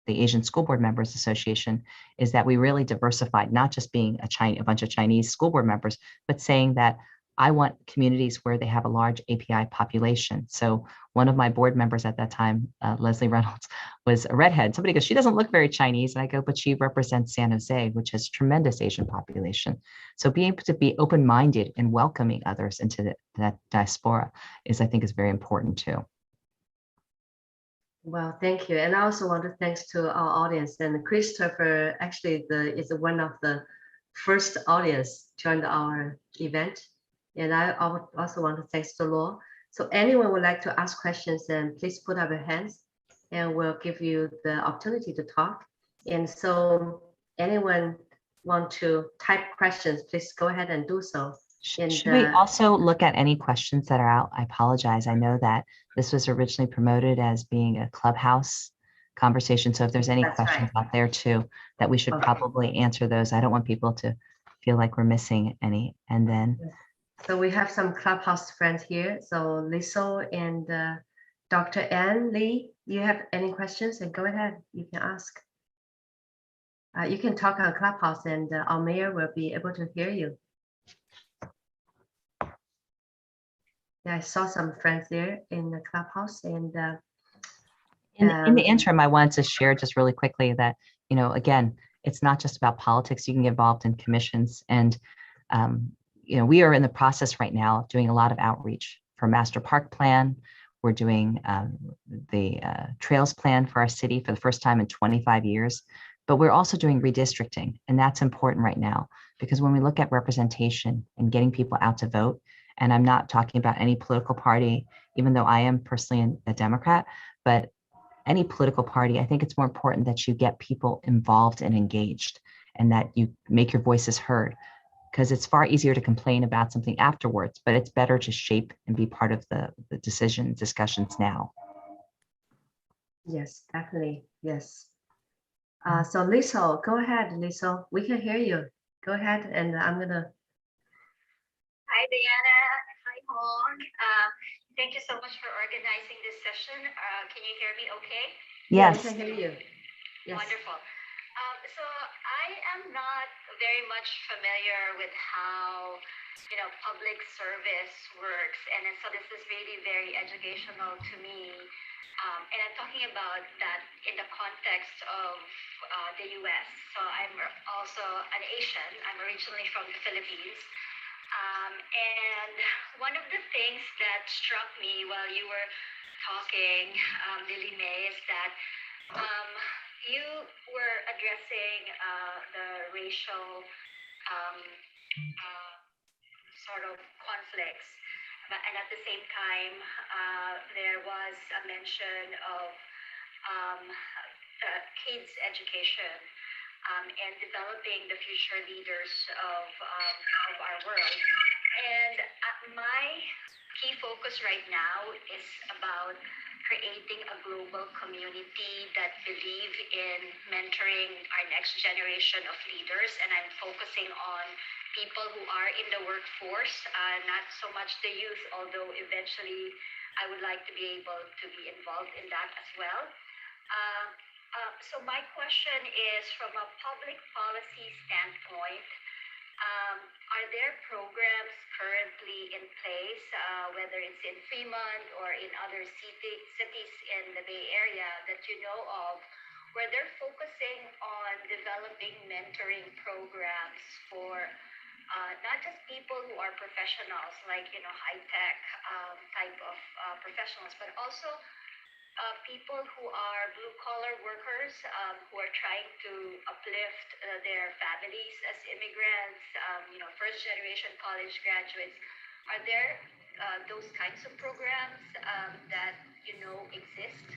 the Asian School Board Members Association is that we really diversified, not just being a bunch of Chinese school board members, but saying that I want communities where they have a large API population. So one of my board members at that time, Leslie Reynolds, was a redhead. Somebody goes, she doesn't look very Chinese. And I go, but she represents San Jose, which has tremendous Asian population. So being able to be open-minded and welcoming others into that diaspora is, I think, is very important too.
Well, thank you. And I also want to thanks to our audience. And Christopher actually is one of the first audience joined our event. And I also want to thank the law. So anyone would like to ask questions, then please put up your hands and we'll give you the opportunity to talk. And so anyone want to type questions, please go ahead and do so.
Should we also look at any questions that are out? I apologize. I know that this was originally promoted as being a Clubhouse conversation. So if there's any questions out there too, that we should probably answer those. I don't want people to feel like we're missing any. And then.
So we have some Clubhouse friends here. So Lisa and Dr. Ann Lee, you have any questions? And go ahead, you can ask. You can talk on Clubhouse and our mayor will be able to hear you. Yeah, I saw some friends there in the Clubhouse and
in the interim, I wanted to share just really quickly that, you know, again, it's not just about politics. You can get involved in commissions and, you know, we are in the process right now doing a lot of outreach for master park plan. We're doing the trails plan for our city for the first time in 25 years, but we're also doing redistricting. And that's important right now because when we look at representation and getting people out to vote, and I'm not talking about any political party, even though I am personally a Democrat, but any political party, I think it's more important that you get people involved and engaged and that you make your voices heard, because it's far easier to complain about something afterwards, but it's better to shape and be part of the discussions now.
Yes, definitely, yes. So Lisa, go ahead, Lisa, we can hear you. Go ahead, and I'm gonna.
Hi, Diana. Hi, Hong. Thank you so much for organizing this session. Can you hear me okay?
Yes.
I can hear you. Yes.
Wonderful. So I am not very much familiar with how, you know, public service works. And so this is really very educational to me. And I'm talking about that in the context of the US. So I'm also an Asian. I'm originally from the Philippines. And one of the things that struck me while you were talking, Lily Mei, is that you were addressing the racial sort of conflicts. And at the same time, there was a mention of kids' education. And developing the future leaders of our world. And my key focus right now is about creating a global community that believe in mentoring our next generation of leaders. And I'm focusing on people who are in the workforce, not so much the youth, although eventually I would like to be able to be involved in that as well. So my question is, from a public policy standpoint, are there programs currently in place, whether it's in Fremont or in other cities in the Bay Area that you know of, where they're focusing on developing mentoring programs for not just people who are professionals, like, you know, high-tech type of professionals, but also people who are blue-collar workers who are trying to uplift their families as immigrants, you know, first-generation college graduates. Are there those kinds of programs that you know exist,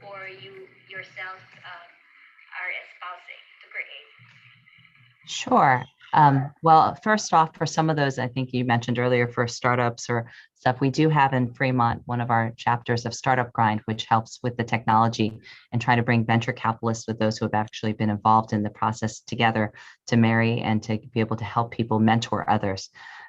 or you yourself are espousing to create?
Sure. Well, first off, for some of those, I think you mentioned earlier, for startups or stuff, we do have in Fremont one of our chapters of Startup Grind, which helps with the technology and try to bring venture capitalists with those who have actually been involved in the process together to marry and to be able to help people mentor others.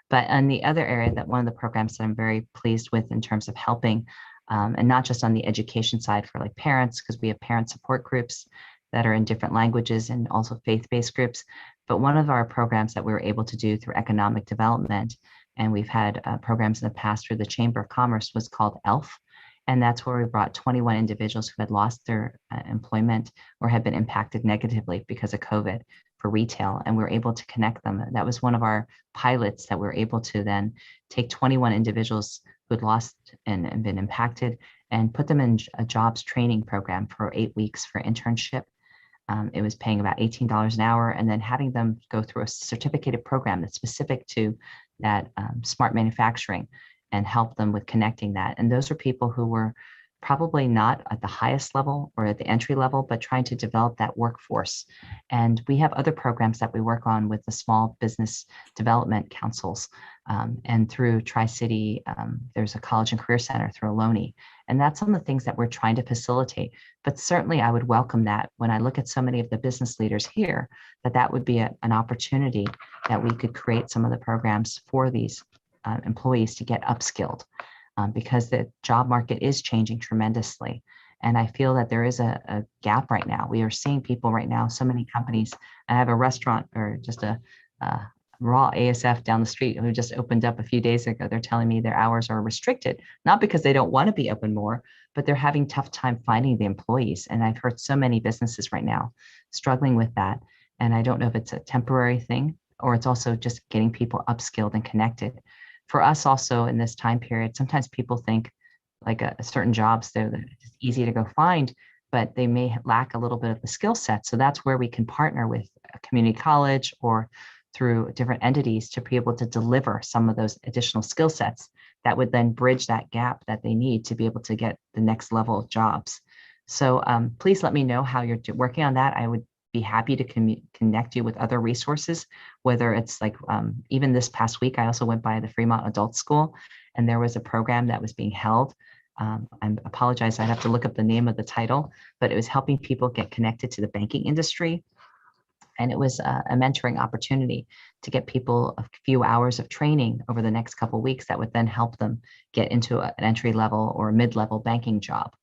But on the other area, that one of the programs that I'm very pleased with in terms of helping, and not just on the education side for like parents, because we have parent support groups that are in different languages and also faith-based groups. But one of our programs that we were able to do through economic development, and we've had programs in the past through the Chamber of Commerce, was called ELF. And that's where we brought 21 individuals who had lost their employment or had been impacted negatively because of COVID for retail. And we were able to connect them. That was one of our pilots that we were able to then take 21 individuals who had lost and been impacted and put them in a jobs training program for 8 weeks for internship. It was paying about $18 an hour, and then having them go through a certificated program that's specific to that smart manufacturing and help them with connecting that. And those are people who were probably not at the highest level or at the entry level, but trying to develop that workforce. And we have other programs that we work on with the small business development councils, and through Tri-City, there's a college and career center through Ohlone. And that's some of the things that we're trying to facilitate. But certainly I would welcome that when I look at so many of the business leaders here, that would be an opportunity that we could create some of the programs for these employees to get upskilled. Because the job market is changing tremendously. And I feel that there is a gap right now. We are seeing people right now, so many companies. I have a restaurant or just a raw ASF down the street who just opened up a few days ago. They're telling me their hours are restricted, not because they don't want to be open more, but they're having a tough time finding the employees. And I've heard so many businesses right now struggling with that. And I don't know if it's a temporary thing or it's also just getting people upskilled and connected. For us also in this time period, sometimes people think like certain jobs, they're just easy to go find, but they may lack a little bit of the skill set. So that's where we can partner with a community college or through different entities to be able to deliver some of those additional skill sets that would then bridge that gap that they need to be able to get the next level of jobs. So please let me know how you're working on that. I would be happy to connect you with other resources, whether it's like, even this past week, I also went by the Fremont Adult School and there was a program that was being held. I apologize, I'd have to look up the name of the title, but it was helping people get connected to the banking industry. And it was a mentoring opportunity to get people a few hours of training over the next couple of weeks that would then help them get into an entry level or mid-level banking job.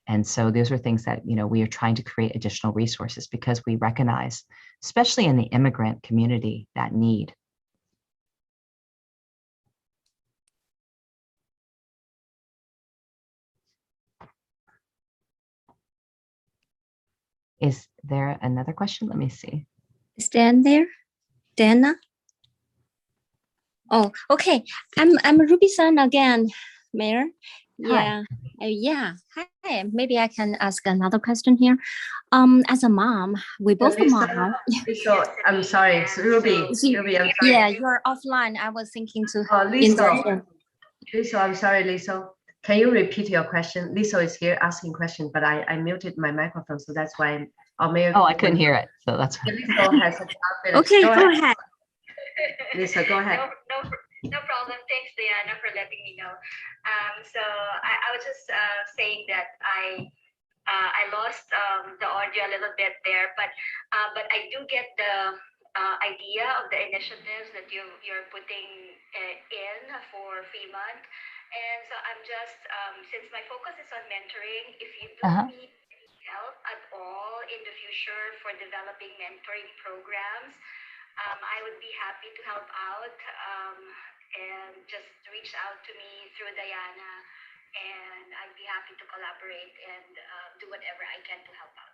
And so those are things that, we are trying to create additional resources because we recognize, especially in the immigrant community, that need. Is there another question? Let me see.
Is Dan there? Dana? Oh, okay. I'm Ruby Sun again, Mayor.
Hi.
Yeah. Hi. Maybe I can ask another question here. As a mom, we both are mom.
Lisa, I'm sorry, it's Ruby. Ruby, I'm sorry.
Yeah, you're offline. I was thinking to
Lisa, I'm sorry, Lisa. Can you repeat your question? Lisa is here asking question, but I muted my microphone, so that's why our mayor.
Oh, I couldn't hear it, so that's why.
Lisa has a
okay, go ahead.
Lisa, go ahead.
No problem. Thanks, Diana, for letting me know. So I was just saying that I lost the audio a little bit there, but I do get the idea of the initiatives that you're putting in for Fremont. And so I'm just, since my focus is on mentoring, if you do need any help at all in the future for developing mentoring programs, I would be happy to help out, and just reach out to me through Diana, and I'd be happy to collaborate and do whatever I can to help out.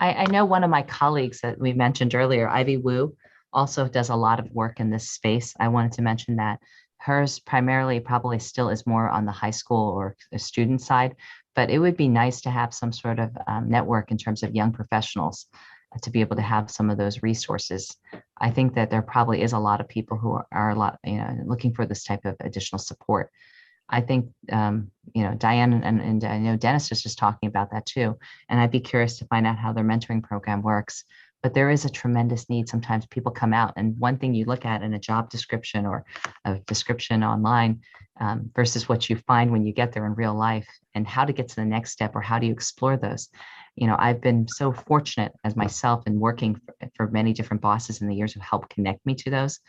I know one of my colleagues that we mentioned earlier, Ivy Wu, also does a lot of work in this space. I wanted to mention that hers primarily probably still is more on the high school or the student side, but it would be nice to have some sort of network in terms of young professionals to be able to have some of those resources. I think that there probably is a lot of people who are looking for this type of additional support. I think, Diane and I know Dennis was just talking about that too. And I'd be curious to find out how their mentoring program works. But there is a tremendous need. Sometimes people come out and one thing you look at in a job description or a description online versus what you find when you get there in real life and how to get to the next step or how do you explore those. I've been so fortunate as myself in working for many different bosses in the years who helped connect me to those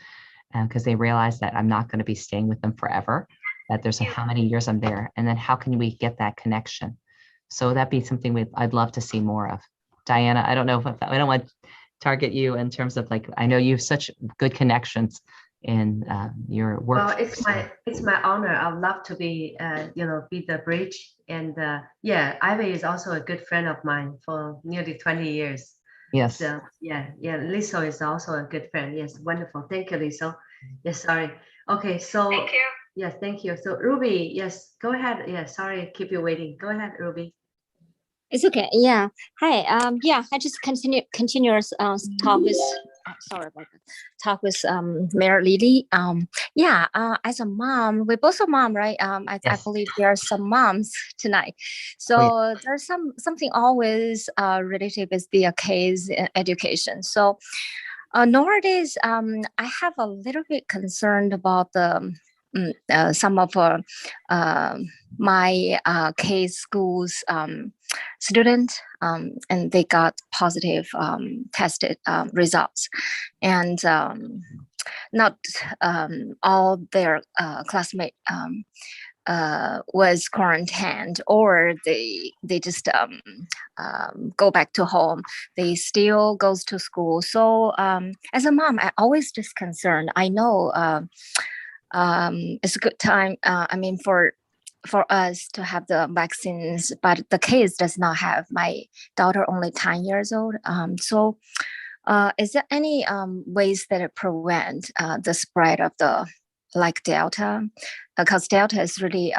because they realize that I'm not going to be staying with them forever, that there's how many years I'm there. And then how can we get that connection? So that'd be something I'd love to see more of. Diana, I don't know if I don't want to target you in terms of I know you have such good connections in your work.
Well, it's my honor. I'd love to be, be the bridge. And Ivy is also a good friend of mine for nearly 20 years.
Yes.
So Lisa is also a good friend. Yes, wonderful. Thank you, Lisa. Yes, sorry. Okay, so.
Thank you.
Yes, thank you. So Ruby, yes, go ahead. Yeah, sorry, keep you waiting. Go ahead, Ruby.
It's okay. Yeah. Hi. I just continuous talk with sorry about that. Talk with Mayor Lily. Yeah, as a mom, we both are mom, right? I
Yes.
believe there are some moms tonight. So there's something always related with the kids education. So nowadays, I have a little bit concerned about the some of my K schools student, and they got positive tested results, and not all their classmates was quarantined, or they just go back to home. They still goes to school. So as a mom, I always just concerned. I know it's a good time. I mean, for us to have the vaccines, but the case does not have. My daughter only 10 years old. So is there any ways that it prevent the spread of the like Delta? Because Delta is really,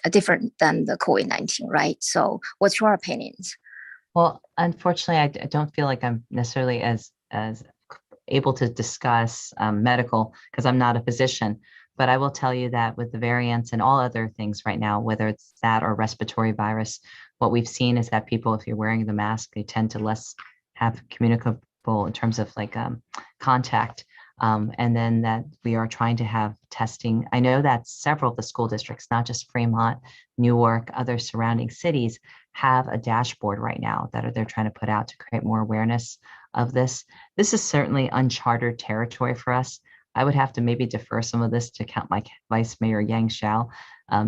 different than the COVID-19, right? So what's your opinions?
Well, unfortunately, I don't feel like I'm necessarily as able to discuss medical, because I'm not a physician. But I will tell you that with the variants and all other things right now, whether it's that or respiratory virus, what we've seen is that people, if you're wearing the mask, they tend to less have communicable in terms of like contact. And then that we are trying to have testing. I know that several of the school districts, not just Fremont, Newark, other surrounding cities, have a dashboard right now that they're trying to put out to create more awareness of this. This is certainly uncharted territory for us. I would have to maybe defer some of this to my Vice Mayor Yang Xiao,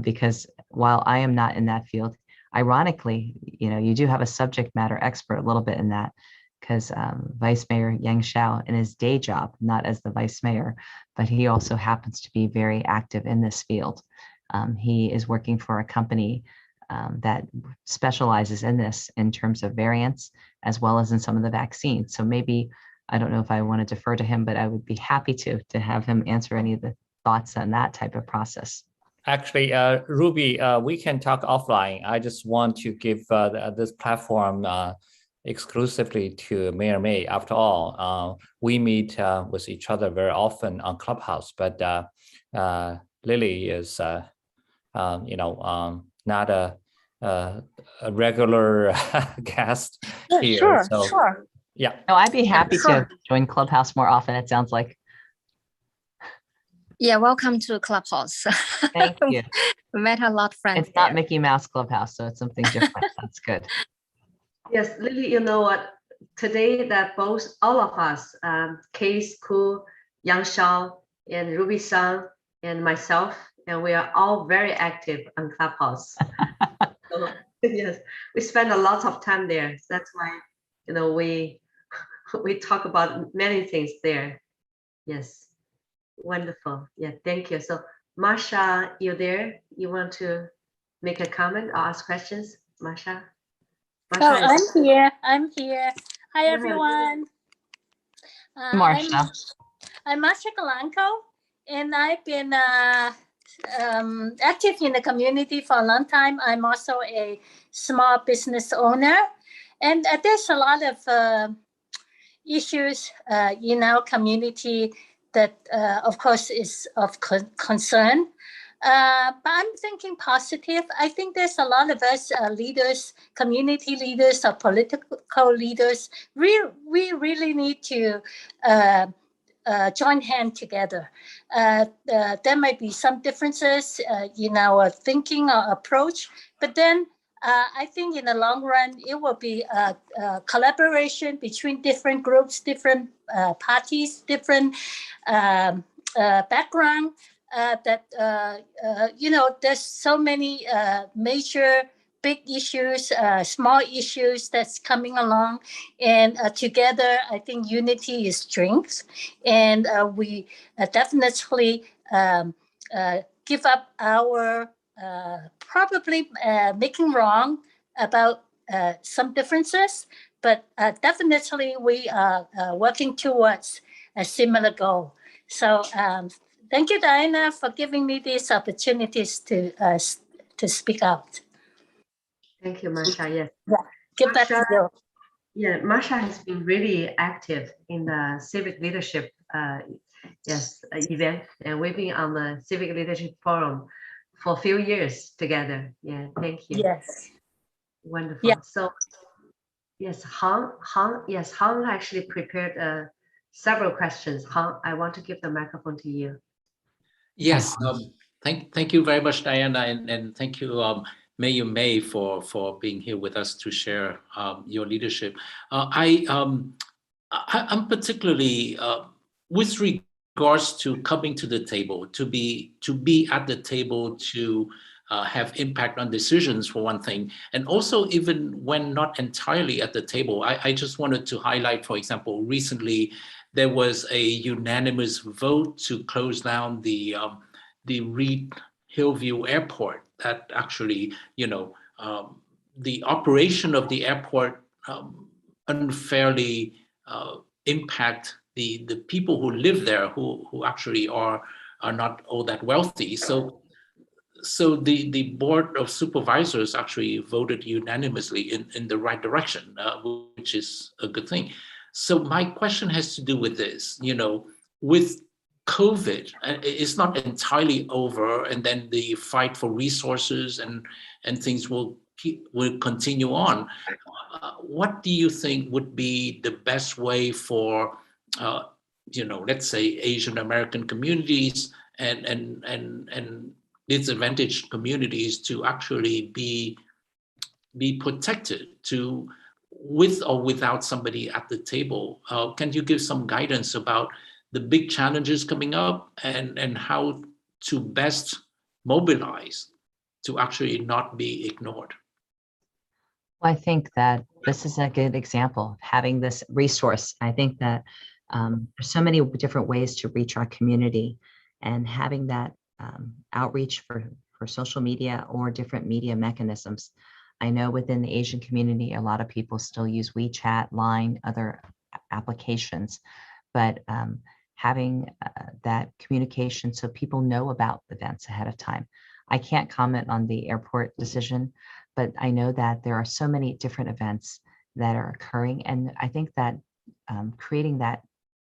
because while I am not in that field, ironically, you do have a subject matter expert a little bit in that, because Vice Mayor Yang Xiao, in his day job, not as the vice mayor, but he also happens to be very active in this field. He is working for a company that specializes in this in terms of variants, as well as in some of the vaccines. So maybe, I don't know if I want to defer to him, but I would be happy to have him answer any of the thoughts on that type of process.
Actually, Ruby, we can talk offline. I just want to give this platform exclusively to Mayor Mei. After all, we meet with each other very often on Clubhouse, but Lily is, not a regular guest here.
Sure.
Yeah.
No, I'd be happy to join Clubhouse more often, it sounds like.
Yeah, welcome to Clubhouse.
Thank you.
We met a lot of friends.
It's not Mickey Mouse Clubhouse, so it's something different. That's good.
Yes, Lily, you know what? Today that all of us, Case, Ku, Yang Shao, and Ruby Sang, and myself, and we are all very active on Clubhouse. So, yes, we spend a lot of time there. That's why, we talk about many things there. Yes, wonderful. Yeah, thank you. So, Masha, you there? You want to make a comment or ask questions, Masha?
Oh, I'm here. Hi, everyone.
Marsha.
I'm Marsha Galanco, and I've been active in the community for a long time. I'm also a small business owner, and there's a lot of issues in our community that, of course, is of concern. But I'm thinking positive. I think there's a lot of us leaders, community leaders or political leaders. We really need to join hands together. There might be some differences in our thinking or approach, but then I think in the long run, it will be a collaboration between different groups, different parties, different background. There's so many major big issues, small issues that's coming along, and together I think unity is strength, and we definitely give up our probably making wrong about some differences, but definitely we are working towards a similar goal. So thank you, Diana, for giving me these opportunities to speak out.
Thank you, Masha. Yes.
Yeah. Get back to you.
Yeah, Marsha has been really active in the civic leadership event, and we've been on the civic leadership forum for a few years together. Yeah, thank you.
Yes.
Wonderful.
Yeah.
So yes, Han actually prepared several questions. Han, I want to give the microphone to you.
Yes, thank you very much, Diana, and thank you, Mayor Mei, for being here with us to share your leadership. I'm particularly with regards to coming to the table, to be at the table, to have impact on decisions, for one thing, and also even when not entirely at the table. I just wanted to highlight, for example, recently there was a unanimous vote to close down the Reed Hillview Airport. That actually, the operation of the airport unfairly impact the people who live there, who actually are not all that wealthy. So the board of supervisors actually voted unanimously in the right direction, which is a good thing. So my question has to do with this, with COVID, it's not entirely over, and then the fight for resources and things will continue on. What do you think would be the best way for, let's say, Asian-American communities and disadvantaged communities to actually be protected, with or without somebody at the table? Can you give some guidance about the big challenges coming up and how to best mobilize to actually not be ignored?
Well, I think that this is a good example of having this resource. I think that there's so many different ways to reach our community, and having that outreach for social media or different media mechanisms. I know within the Asian community, a lot of people still use WeChat, Line, other applications, but having that communication so people know about events ahead of time. I can't comment on the airport decision, but I know that there are so many different events that are occurring. And I think that creating that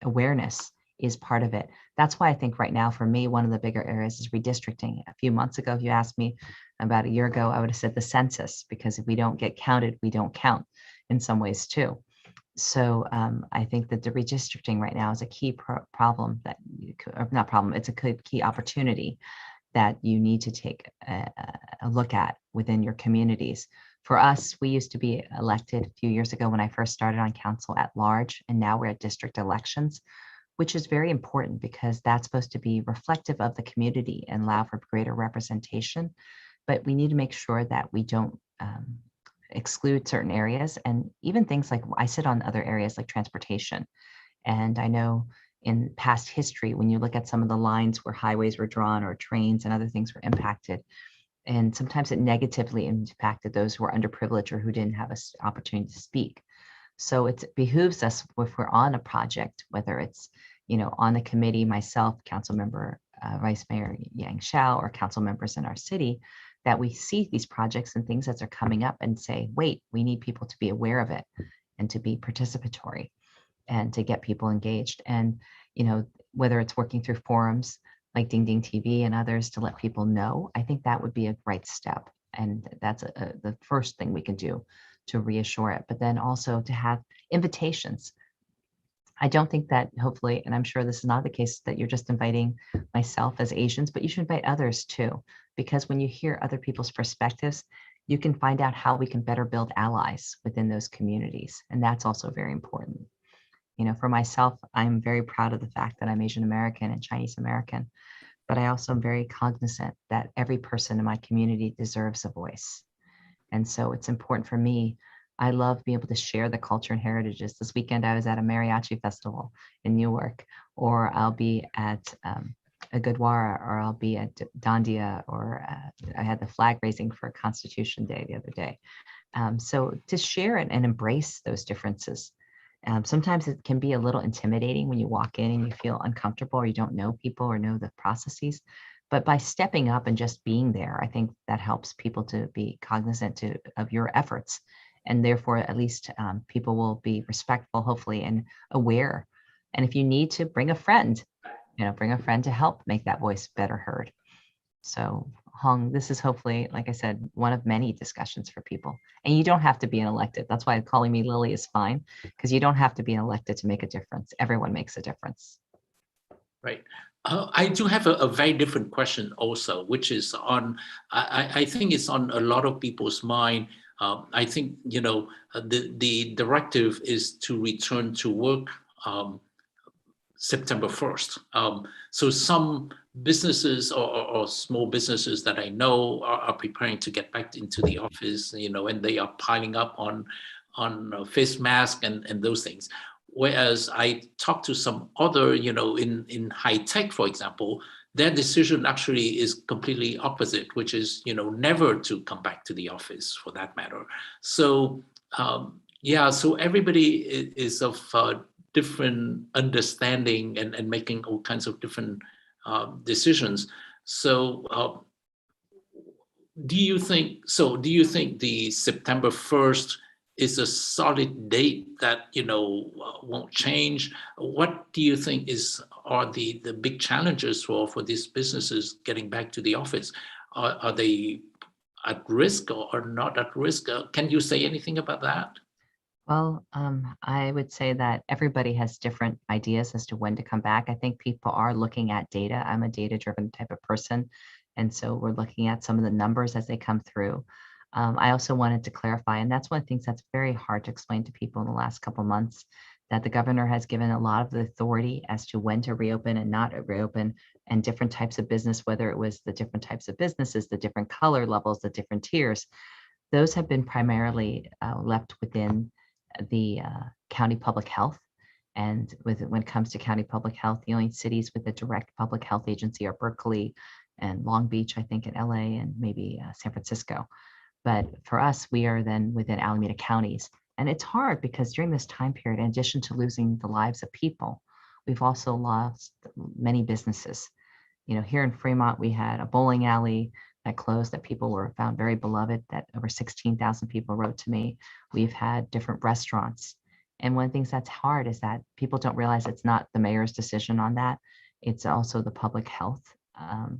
awareness is part of it. That's why I think right now, for me, one of the bigger areas is redistricting. A few months ago, if you asked me about a year ago, I would have said the census, because if we don't get counted, we don't count in some ways too. So I think that the redistricting right now is a key problem that, or not problem, it's a key opportunity that you need to take a look at within your communities. For us, we used to be elected a few years ago when I first started on council at large, and now we're at district elections, which is very important because that's supposed to be reflective of the community and allow for greater representation. But we need to make sure that we don't exclude certain areas, and even things like, I sit on other areas like transportation. And I know in past history, when you look at some of the lines where highways were drawn or trains and other things were impacted, and sometimes it negatively impacted those who were underprivileged or who didn't have an opportunity to speak. So it behooves us, if we're on a project, whether it's on the committee, myself, council member, Vice Mayor Yang Xiao, or council members in our city, that we see these projects and things as they're coming up and say, wait, we need people to be aware of it and to be participatory and to get people engaged. And, whether it's working through forums like Ding Ding TV and others to let people know, I think that would be a right step. And that's the first thing we can do to reassure it. But then also to have invitations. I don't think that, hopefully, and I'm sure this is not the case, that you're just inviting myself as Asians, but you should invite others too, because when you hear other people's perspectives, you can find out how we can better build allies within those communities. And that's also very important. For myself, I'm very proud of the fact that I'm Asian American and Chinese American, but I also am very cognizant that every person in my community deserves a voice. And so it's important for me. I love being able to share the culture and heritages. This weekend, I was at a mariachi festival in Newark, or I'll be at a Gurdwara, or I'll be at Dandia, or I had the flag raising for Constitution Day the other day. So to share it and embrace those differences. Sometimes it can be a little intimidating when you walk in and you feel uncomfortable, or you don't know people or know the processes. But by stepping up and just being there, I think that helps people to be cognizant of your efforts And therefore, at least people will be respectful, hopefully, and aware. And if you need to, bring a friend, bring a friend to help make that voice better heard. So Hong, this is hopefully, like I said, one of many discussions for people. And you don't have to be an elected. That's why calling me Lily is fine, because you don't have to be an elected to make a difference. Everyone makes a difference.
Right. I do have a very different question also, which is on, I think it's on a lot of people's mind. I think, the directive is to return to work September 1st. So some businesses or small businesses that I know are preparing to get back into the office, and they are piling up on face masks and those things. Whereas I talked to some other, in high tech, for example, their decision actually is completely opposite, which is, never to come back to the office for that matter. So so everybody is of different understanding and making all kinds of different decisions. So do you think the September 1st is a solid date that won't change? What do you think are the big challenges for these businesses getting back to the office? Are they at risk or not at risk? Can you say anything about that?
Well, I would say that everybody has different ideas as to when to come back. I think people are looking at data. I'm a data-driven type of person. And so we're looking at some of the numbers as they come through. I also wanted to clarify, and that's one of the things that's very hard to explain to people in the last couple of months, that the governor has given a lot of the authority as to when to reopen and not reopen, and different types of business, whether it was the different types of businesses, the different color levels, the different tiers. Those have been primarily left within the county public health. And when it comes to county public health, the only cities with a direct public health agency are Berkeley and Long Beach, I think, in LA, and maybe San Francisco. But for us, we are then within Alameda counties. And it's hard because during this time period, in addition to losing the lives of people, we've also lost many businesses. Here in Fremont, we had a bowling alley that closed that people were found very beloved, that over 16,000 people wrote to me. We've had different restaurants. And one of the things that's hard is that people don't realize it's not the mayor's decision on that. It's also the public health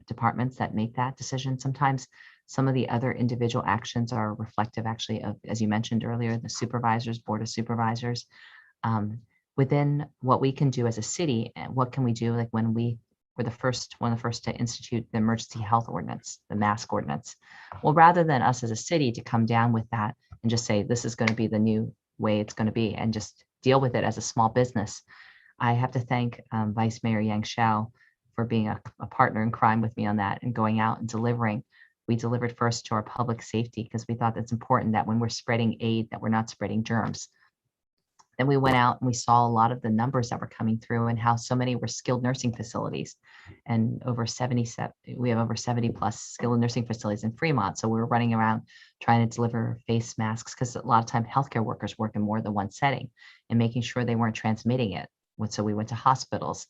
departments that make that decision. Sometimes some of the other individual actions are reflective actually of, as you mentioned earlier, the supervisors, board of supervisors. Within what we can do as a city, what can we do? Like when we were one of the first to institute the emergency health ordinance, the mask ordinance. Well, rather than us as a city to come down with that and just say, this is going to be the new way it's going to be, and just deal with it as a small business, I have to thank Vice Mayor Yang Xiao for being a partner in crime with me on that and going out and delivering. We delivered first to our public safety because we thought that's important, that when we're spreading aid, that we're not spreading germs. Then we went out and we saw a lot of the numbers that were coming through and how so many were skilled nursing facilities, and we have over 70 plus skilled nursing facilities in Fremont. So we were running around trying to deliver face masks, because a lot of time healthcare workers work in more than one setting, and making sure they weren't transmitting it. So we went to hospitals.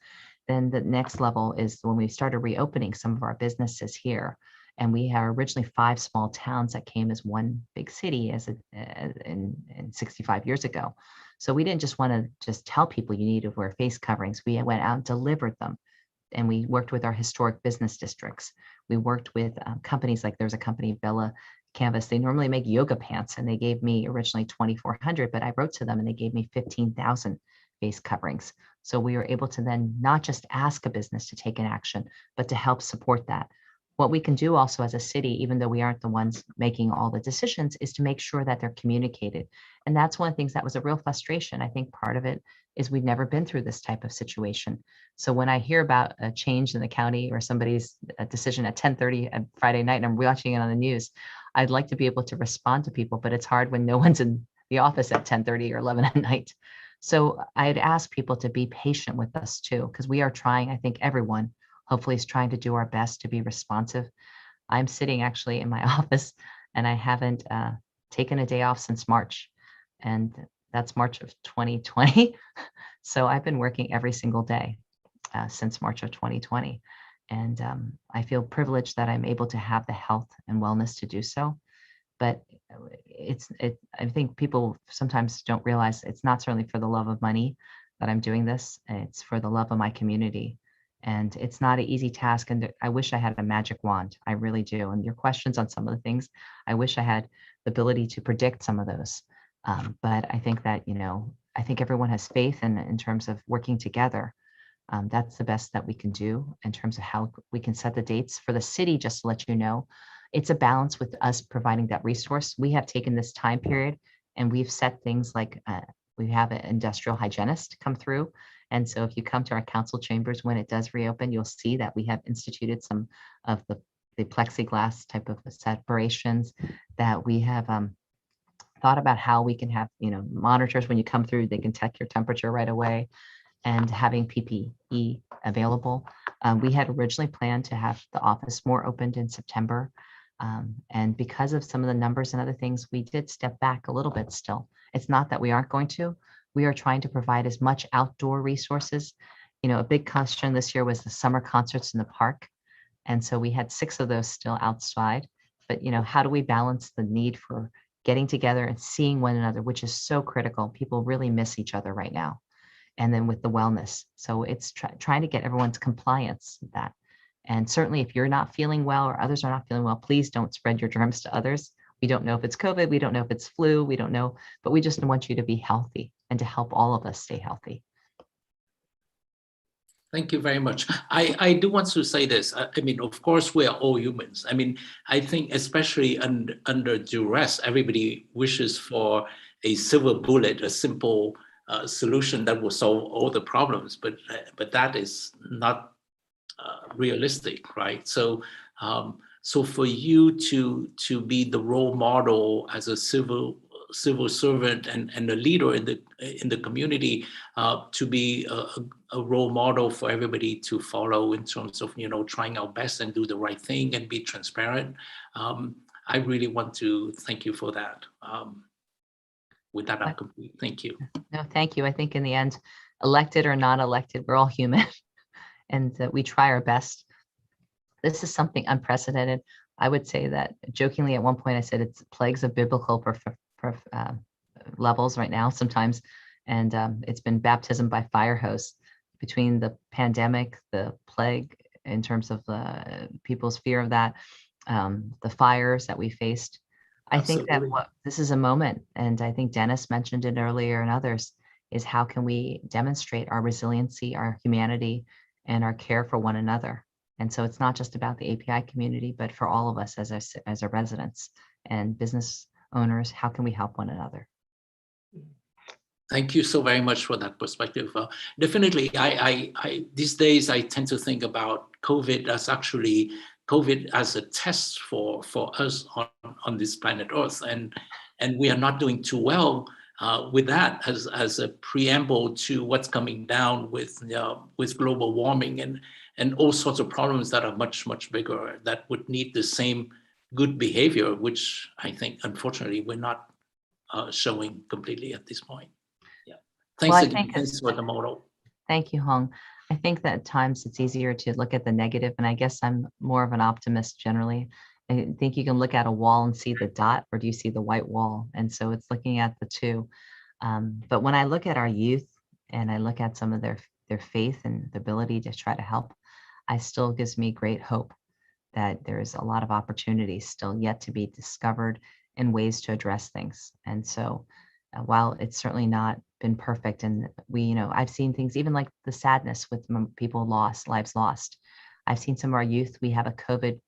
Then the next level is when we started reopening some of our businesses here. And we had originally 5 small towns that came as one big city in 65 years ago. So we didn't just want to just tell people you need to wear face coverings. We went out and delivered them. And we worked with our historic business districts. We worked with companies, like there's a company, Bella Canvas. They normally make yoga pants, and they gave me originally 2,400, but I wrote to them and they gave me 15,000 face coverings. So we were able to then not just ask a business to take an action, but to help support that. What we can do also as a city, even though we aren't the ones making all the decisions, is to make sure that they're communicated. And that's one of the things that was a real frustration. I think part of it is we've never been through this type of situation. So when I hear about a change in the county or somebody's decision at 10:30 on Friday night and I'm watching it on the news, I'd like to be able to respond to people, but it's hard when no one's in the office at 10:30 or 11 at night. So I'd ask people to be patient with us too, because we are trying, I think everyone hopefully is trying to do our best to be responsive. I'm sitting actually in my office and I haven't taken a day off since March, and that's March of 2020. So I've been working every single day since March of 2020. And I feel privileged that I'm able to have the health and wellness to do so. But I think people sometimes don't realize it's not certainly for the love of money that I'm doing this. It's for the love of my community. And it's not an easy task. And I wish I had a magic wand. I really do. And your questions on some of the things, I wish I had the ability to predict some of those. But I think that, I think everyone has faith in terms of working together. That's the best that we can do in terms of how we can set the dates for the city. Just to let you know, it's a balance with us providing that resource. We have taken this time period and we've set things like we have an industrial hygienist come through. And so if you come to our council chambers when it does reopen, you'll see that we have instituted some of the plexiglass type of separations, that we have thought about how we can have, monitors when you come through, they can check your temperature right away, and having PPE available. We had originally planned to have the office more opened in September. And because of some of the numbers and other things, we did step back a little bit still. It's not that we aren't going to. We are trying to provide as much outdoor resources. A big concern this year was the summer concerts in the park. And so we had 6 of those still outside. But, how do we balance the need for getting together and seeing one another, which is so critical. People really miss each other right now. And then with the wellness. So it's trying to get everyone's compliance with that. And certainly if you're not feeling well or others are not feeling well, please don't spread your germs to others. We don't know if it's COVID, we don't know if it's flu, we don't know, but we just want you to be healthy and to help all of us stay healthy.
Thank you very much. I do want to say this. I mean, of course, we are all humans. I mean, I think especially under duress, everybody wishes for a silver bullet, a simple solution that will solve all the problems, but that is not realistic, right? So, so for you to be the role model as a civil servant and a leader in the community, to be a role model for everybody to follow in terms of trying our best and do the right thing and be transparent. I really want to thank you for that. With that, I'm complete. Thank you.
No, thank you. I think in the end, elected or not elected, we're all human, and we try our best. This is something unprecedented. I would say that jokingly at one point I said it's plagues of biblical levels right now sometimes, and it's been baptism by fire hose between the pandemic, the plague in terms of people's fear of that, the fires that we faced. I think that this is a moment, and I think Dennis mentioned it earlier and others, is how can we demonstrate our resiliency, our humanity, and our care for one another. And so it's not just about the API community, but for all of us as our residents and business owners, how can we help one another?
Thank you so very much for that perspective. Definitely, I these days I tend to think about COVID as a test for us on this planet Earth, and we are not doing too well with that as a preamble to what's coming down with global warming and all sorts of problems that are much bigger, that would need the same good behavior, which I think unfortunately we're not showing completely at this point. Yeah, thanks again. Thanks for the model.
Thank you, Hong. I think that at times it's easier to look at the negative, and I guess I'm more of an optimist generally. I think you can look at a wall and see the dot, or do you see the white wall? And so it's looking at the two. But when I look at our youth and I look at some of their faith and the ability to try to help, I still gives me great hope that there's a lot of opportunities still yet to be discovered and ways to address things. And so while it's certainly not been perfect, and I've seen things even like the sadness with people lives lost. I've seen some of our youth, we have a COVID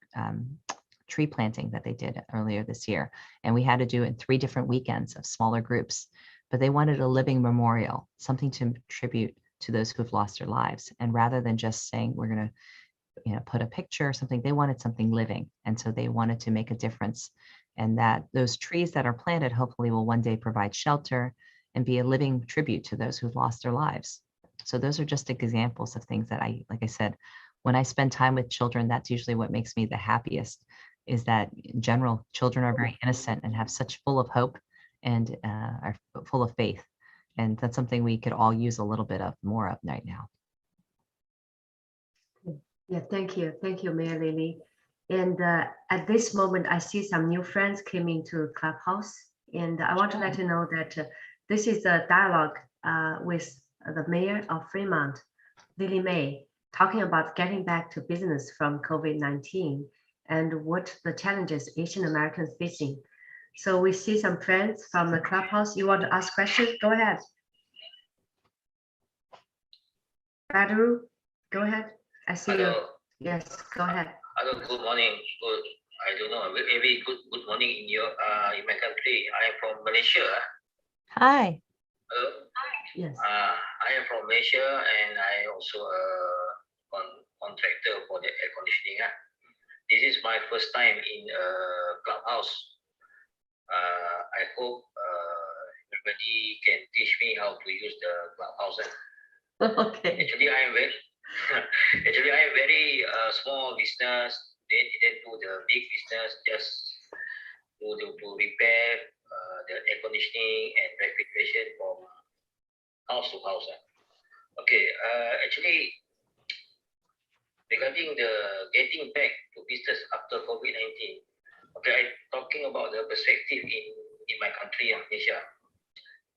tree planting that they did earlier this year, and we had to do it in 3 different weekends of smaller groups, but they wanted a living memorial, something to tribute to those who've lost their lives. And rather than just saying we're going to put a picture or something, they wanted something living. And so they wanted to make a difference, and that those trees that are planted hopefully will one day provide shelter and be a living tribute to those who've lost their lives. So those are just examples of things that like I said, when I spend time with children, that's usually what makes me the happiest, is that in general, children are very innocent and have such full of hope and are full of faith. And that's something we could all use a little bit of more of right now.
Yeah, thank you, Mayor Lily. And at this moment, I see some new friends came into Clubhouse, And I want to let you know that this is a dialogue with the mayor of Fremont, Lily Mei, talking about getting back to business from COVID-19 and what the challenges Asian Americans facing. So we see some friends from the Clubhouse. You want to ask questions? Go ahead. Badru, go ahead. I see you. Yes, go ahead.
Hello, good morning. Good. I don't know. Maybe good morning in your in my country. I am from Malaysia.
Hi.
Hello.
Yes.
I am from Malaysia, and I also a contractor for the air conditioning. This is my first time in Clubhouse. I hope everybody can teach me how to use the Clubhouse.
Okay.
Actually, I am very small business. They didn't do the big business, just to repair the air conditioning and refrigeration from house to house. Okay, actually, regarding the getting back to business after COVID-19, okay, I'm talking about the perspective in my country, Malaysia.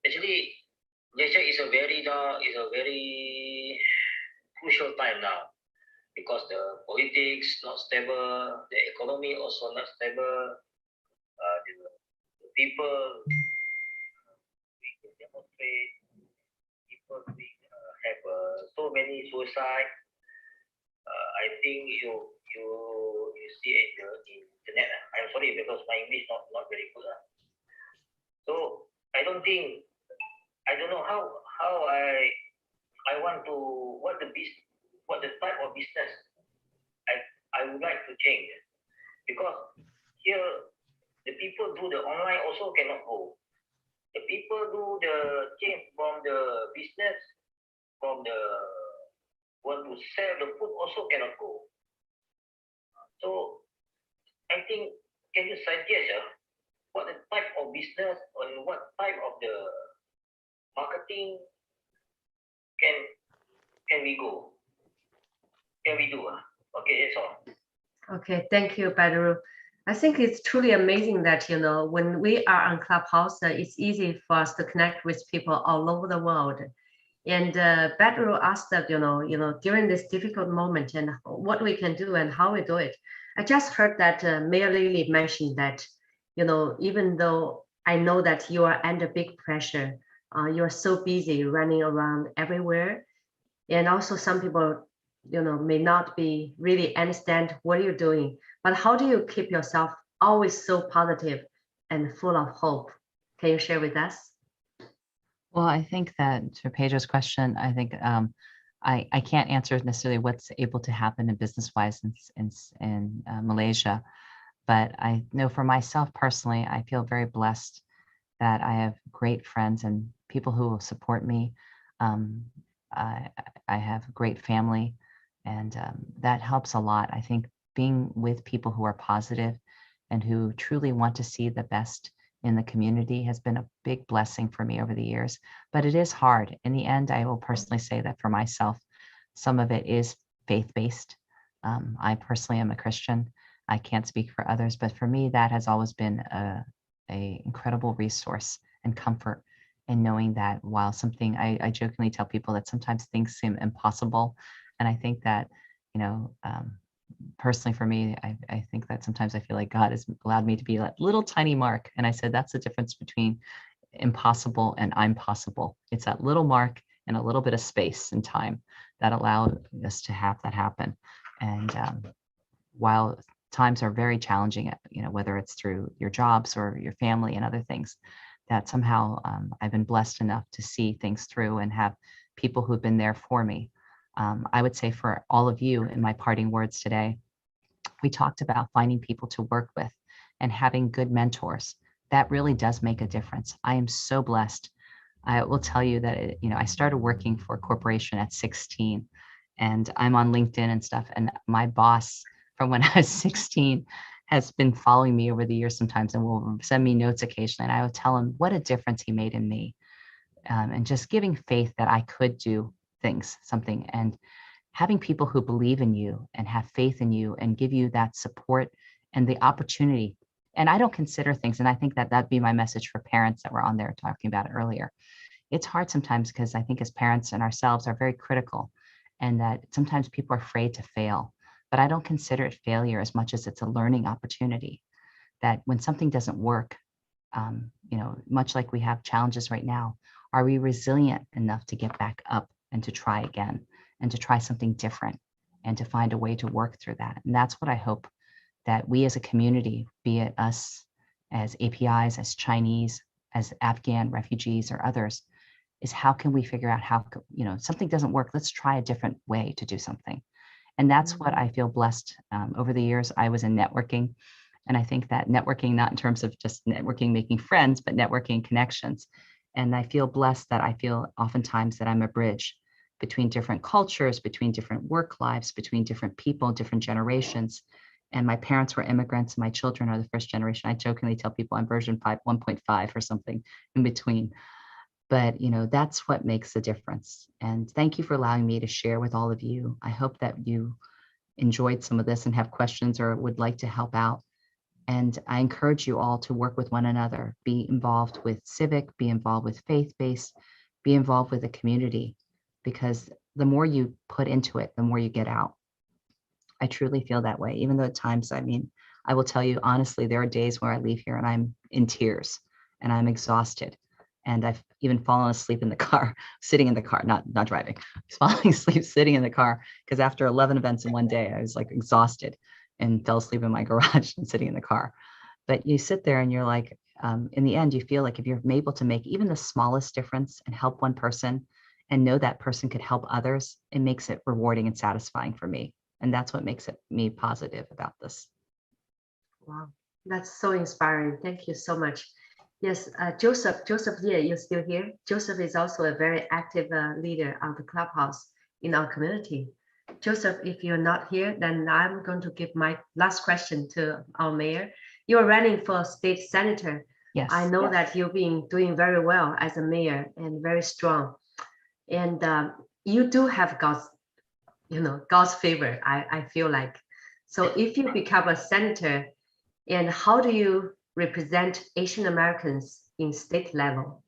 Actually, Malaysia is a very crucial time now, because the politics not stable, the economy also not stable, the people demonstrate, people have so many suicide. I think you see it in the internet. I'm sorry because my English not very good. So I don't know how I want to what the type of business I would like to change, because here the people do the online also cannot go. The people do the change from the business, from the want to sell the food also cannot go. So I think, can you suggest what the type of business and what type of the marketing can we go? Can we do? Okay, that's all.
Okay, thank you, Badru. I think it's truly amazing that, you know, when we are on Clubhouse, it's easy for us to connect with people all over the world. And Badru asked that, you know, during this difficult moment and what we can do and how we do it. I just heard that Mayor Lily mentioned that, you know, even though I know that you are under big pressure, you're so busy running around everywhere. And also some people, you know, may not be really understand what you're doing, but how do you keep yourself always so positive and full of hope? Can you share with us?
Well, I think that to Pedro's question, I think I can't answer necessarily what's able to happen in business-wise in Malaysia, but I know for myself personally, I feel very blessed that I have great friends and people who will support me. I have a great family, and that helps a lot. I think being with people who are positive and who truly want to see the best in the community has been a big blessing for me over the years, but it is hard. In the end, I will personally say that for myself, some of it is faith-based. I personally am a Christian. I can't speak for others, but for me, that has always been a incredible resource and comfort in knowing that while something, I jokingly tell people that sometimes things seem impossible. And I think that, you know, personally for me, I think that sometimes I feel like God has allowed me to be that little tiny mark. And I said, that's the difference between impossible and I'm possible. It's that little mark and a little bit of space and time that allowed us to have that happen. And while times are very challenging, you know, whether it's through your jobs or your family and other things, that somehow I've been blessed enough to see things through and have people who've been there for me. I would say for all of you in my parting words today, we talked about finding people to work with and having good mentors. That really does make a difference. I am so blessed. I will tell you that, you know, I started working for a corporation at 16, and I'm on LinkedIn and stuff. And my boss from when I was 16 has been following me over the years sometimes and will send me notes occasionally. And I will tell him what a difference he made in me, and just giving faith that I could do something, and having people who believe in you and have faith in you and give you that support and the opportunity And I don't consider things, and I think that that'd be my message for parents that were on there talking about it earlier. It's hard sometimes because I think as parents and ourselves are very critical, and that sometimes people are afraid to fail. But I don't consider it failure as much as it's a learning opportunity. That when something doesn't work, much like we have challenges right now, are we resilient enough to get back up and to try again and to try something different and to find a way to work through that? And that's what I hope that we as a community, be it us as APIs, as Chinese, as Afghan refugees or others, is how can we figure out how, something doesn't work, let's try a different way to do something. And that's what I feel blessed. Over the years, I was in networking. And I think that networking, not in terms of just networking, making friends, but networking connections. And I feel blessed that I feel oftentimes that I'm a bridge between different cultures, between different work lives, between different people, different generations. And my parents were immigrants, and my children are the first generation. I jokingly tell people I'm version 1.5 or something in between. But that's what makes the difference. And thank you for allowing me to share with all of you. I hope that you enjoyed some of this and have questions or would like to help out. And I encourage you all to work with one another, be involved with civic, be involved with faith-based, be involved with the community, because the more you put into it, the more you get out. I truly feel that way, even though at times, I will tell you honestly, there are days where I leave here and I'm in tears and I'm exhausted. And I've even fallen asleep in the car, sitting in the car, not driving, falling asleep, sitting in the car, because after 11 events in one day, I was like exhausted and fell asleep in my garage and sitting in the car. But you sit there and you're like, in the end, you feel like if you're able to make even the smallest difference and help one person and know that person could help others, it makes it rewarding and satisfying for me. And that's what makes me positive about this.
Wow, that's so inspiring. Thank you so much. Yes, Joseph Ye, you're still here. Joseph is also a very active leader of the Clubhouse in our community. Joseph, if you're not here, then I'm going to give my last question to our mayor. You're running for state senator.
Yes.
I know that you've been doing very well as a mayor and very strong. And you do have God's favor, I feel like. So if you become a senator, and how do you represent Asian Americans in state level?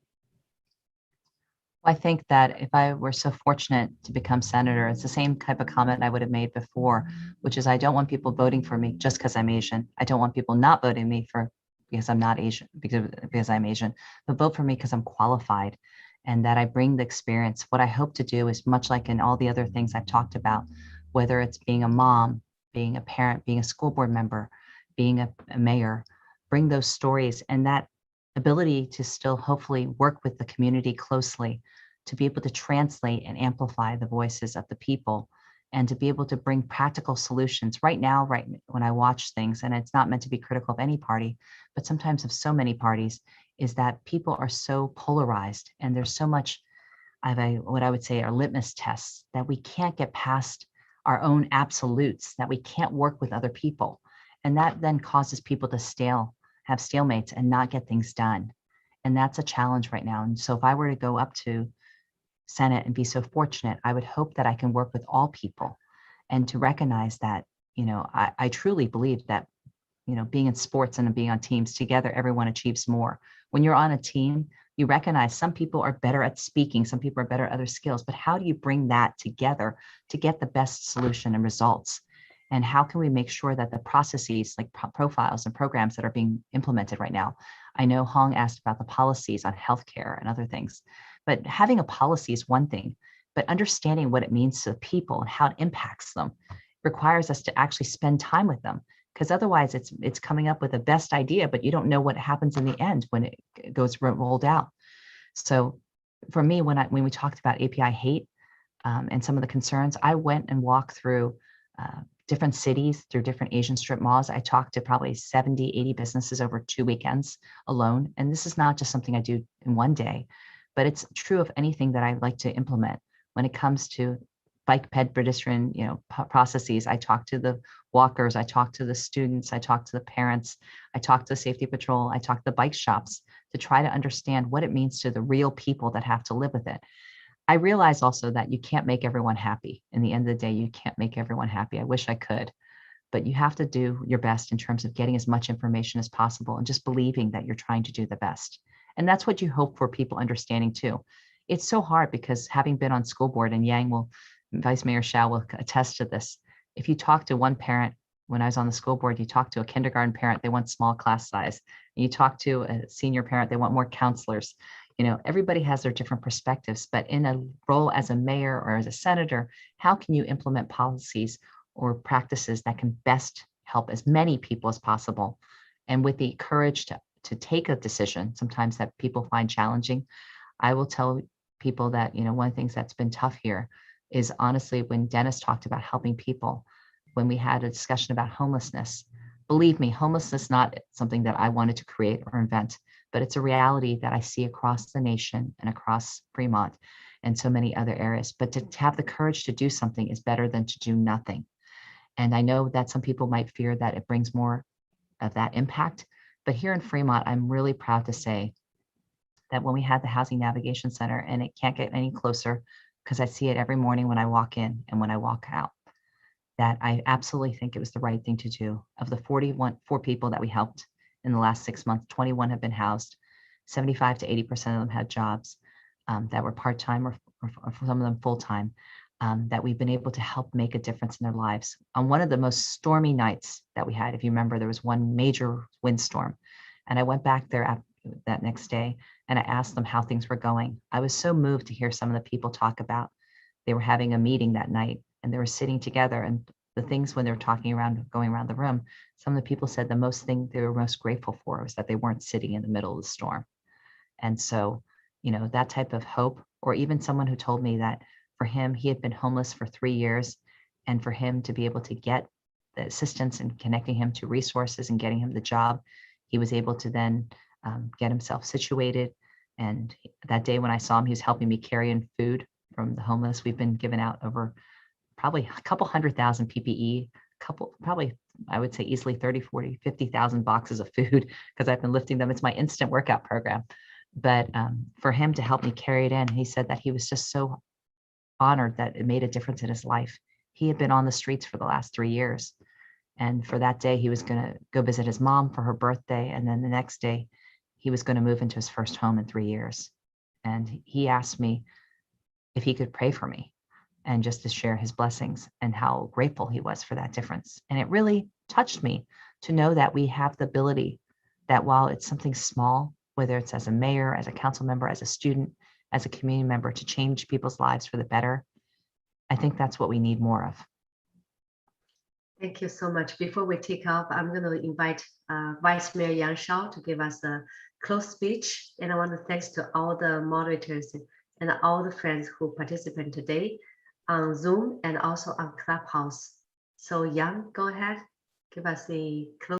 I think that if I were so fortunate to become senator, it's the same type of comment I would have made before, which is I don't want people voting for me just because I'm Asian. I don't want people not voting me because I'm not Asian, because I'm Asian, but vote for me because I'm qualified and that I bring the experience. What I hope to do is much like in all the other things I've talked about, whether it's being a mom, being a parent, being a school board member, being a mayor, bring those stories and that ability to still hopefully work with the community closely, to be able to translate and amplify the voices of the people and to be able to bring practical solutions. Right now, when I watch things, and it's not meant to be critical of any party, but sometimes of so many parties, is that people are so polarized and there's so much what I would say are litmus tests that we can't get past our own absolutes, that we can't work with other people. And that then causes people to have stalemates and not get things done. And that's a challenge right now. And so if I were to go up to Senate and be so fortunate, I would hope that I can work with all people and to recognize that, I truly believe that, being in sports and being on teams together, everyone achieves more. When you're on a team, you recognize some people are better at speaking, some people are better at other skills, but how do you bring that together to get the best solution and results? And how can we make sure that the processes like profiles and programs that are being implemented right now? I know Hong asked about the policies on healthcare and other things, but having a policy is one thing, but understanding what it means to the people and how it impacts them requires us to actually spend time with them, because otherwise it's coming up with the best idea, but you don't know what happens in the end when it goes rolled out. So for me, when we talked about API hate and some of the concerns, I went and walked through different cities, through different Asian strip malls. I talked to probably 70, 80 businesses over 2 weekends alone. And this is not just something I do in one day, but it's true of anything that I like to implement. When it comes to bike pedestrian, processes, I talk to the walkers, I talk to the students, I talk to the parents, I talk to the safety patrol, I talk to the bike shops to try to understand what it means to the real people that have to live with it. I realize also that you can't make everyone happy. In the end of the day, you can't make everyone happy. I wish I could, but you have to do your best in terms of getting as much information as possible and just believing that you're trying to do the best. And that's what you hope for people understanding too. It's so hard because having been on school board, and Vice Mayor Shao will attest to this. If you talk to one parent, when I was on the school board, you talk to a kindergarten parent, they want small class size. And you talk to a senior parent, they want more counselors. You know, everybody has their different perspectives, but in a role as a mayor or as a senator, how can you implement policies or practices that can best help as many people as possible? And with the courage to take a decision, sometimes that people find challenging, I will tell people that, you know, one of the things that's been tough here is honestly, when Dennis talked about helping people, when we had a discussion about homelessness, believe me, homelessness is not something that I wanted to create or invent, but it's a reality that I see across the nation and across Fremont and so many other areas. But to have the courage to do something is better than to do nothing. And I know that some people might fear that it brings more of that impact, but here in Fremont, I'm really proud to say that when we had the Housing Navigation Center, and it can't get any closer because I see it every morning when I walk in and when I walk out, that I absolutely think it was the right thing to do. Of the 4 people that we helped in the last 6 months, 21 have been housed, 75 to 80% of them had jobs that were part-time or some of them full-time, that we've been able to help make a difference in their lives. On one of the most stormy nights that we had, if you remember, there was one major windstorm, and I went back there that next day and I asked them how things were going. I was so moved to hear some of the people talk about, they were having a meeting that night and they were sitting together, and the things when they were talking around, going around the room, some of the people said the most thing they were most grateful for was that they weren't sitting in the middle of the storm. And so, you know, that type of hope, or even someone who told me that for him, he had been homeless for 3 years, and for him to be able to get the assistance and connecting him to resources and getting him the job, he was able to then get himself situated. And that day when I saw him, he was helping me carry in food from the homeless. We've been giving out over probably a couple 100,000 PPE, probably I would say easily 30, 40, 50,000 boxes of food because I've been lifting them. It's my instant workout program. But for him to help me carry it in, he said that he was just so honored that it made a difference in his life. He had been on the streets for the last 3 years. And for that day, he was going to go visit his mom for her birthday. And then the next day, he was going to move into his first home in 3 years. And he asked me if he could pray for me and just to share his blessings and how grateful he was for that difference. And it really touched me to know that we have the ability that while it's something small, whether it's as a mayor, as a council member, as a student, as a community member, to change people's lives for the better, I think that's what we need more of.
Thank you so much. Before we take off, I'm going to invite Vice Mayor Yang Shao to give us a close speech. And I want to thank to all the moderators and all the friends who participated today on Zoom and also on Clubhouse. So Yang, go ahead, give us a close.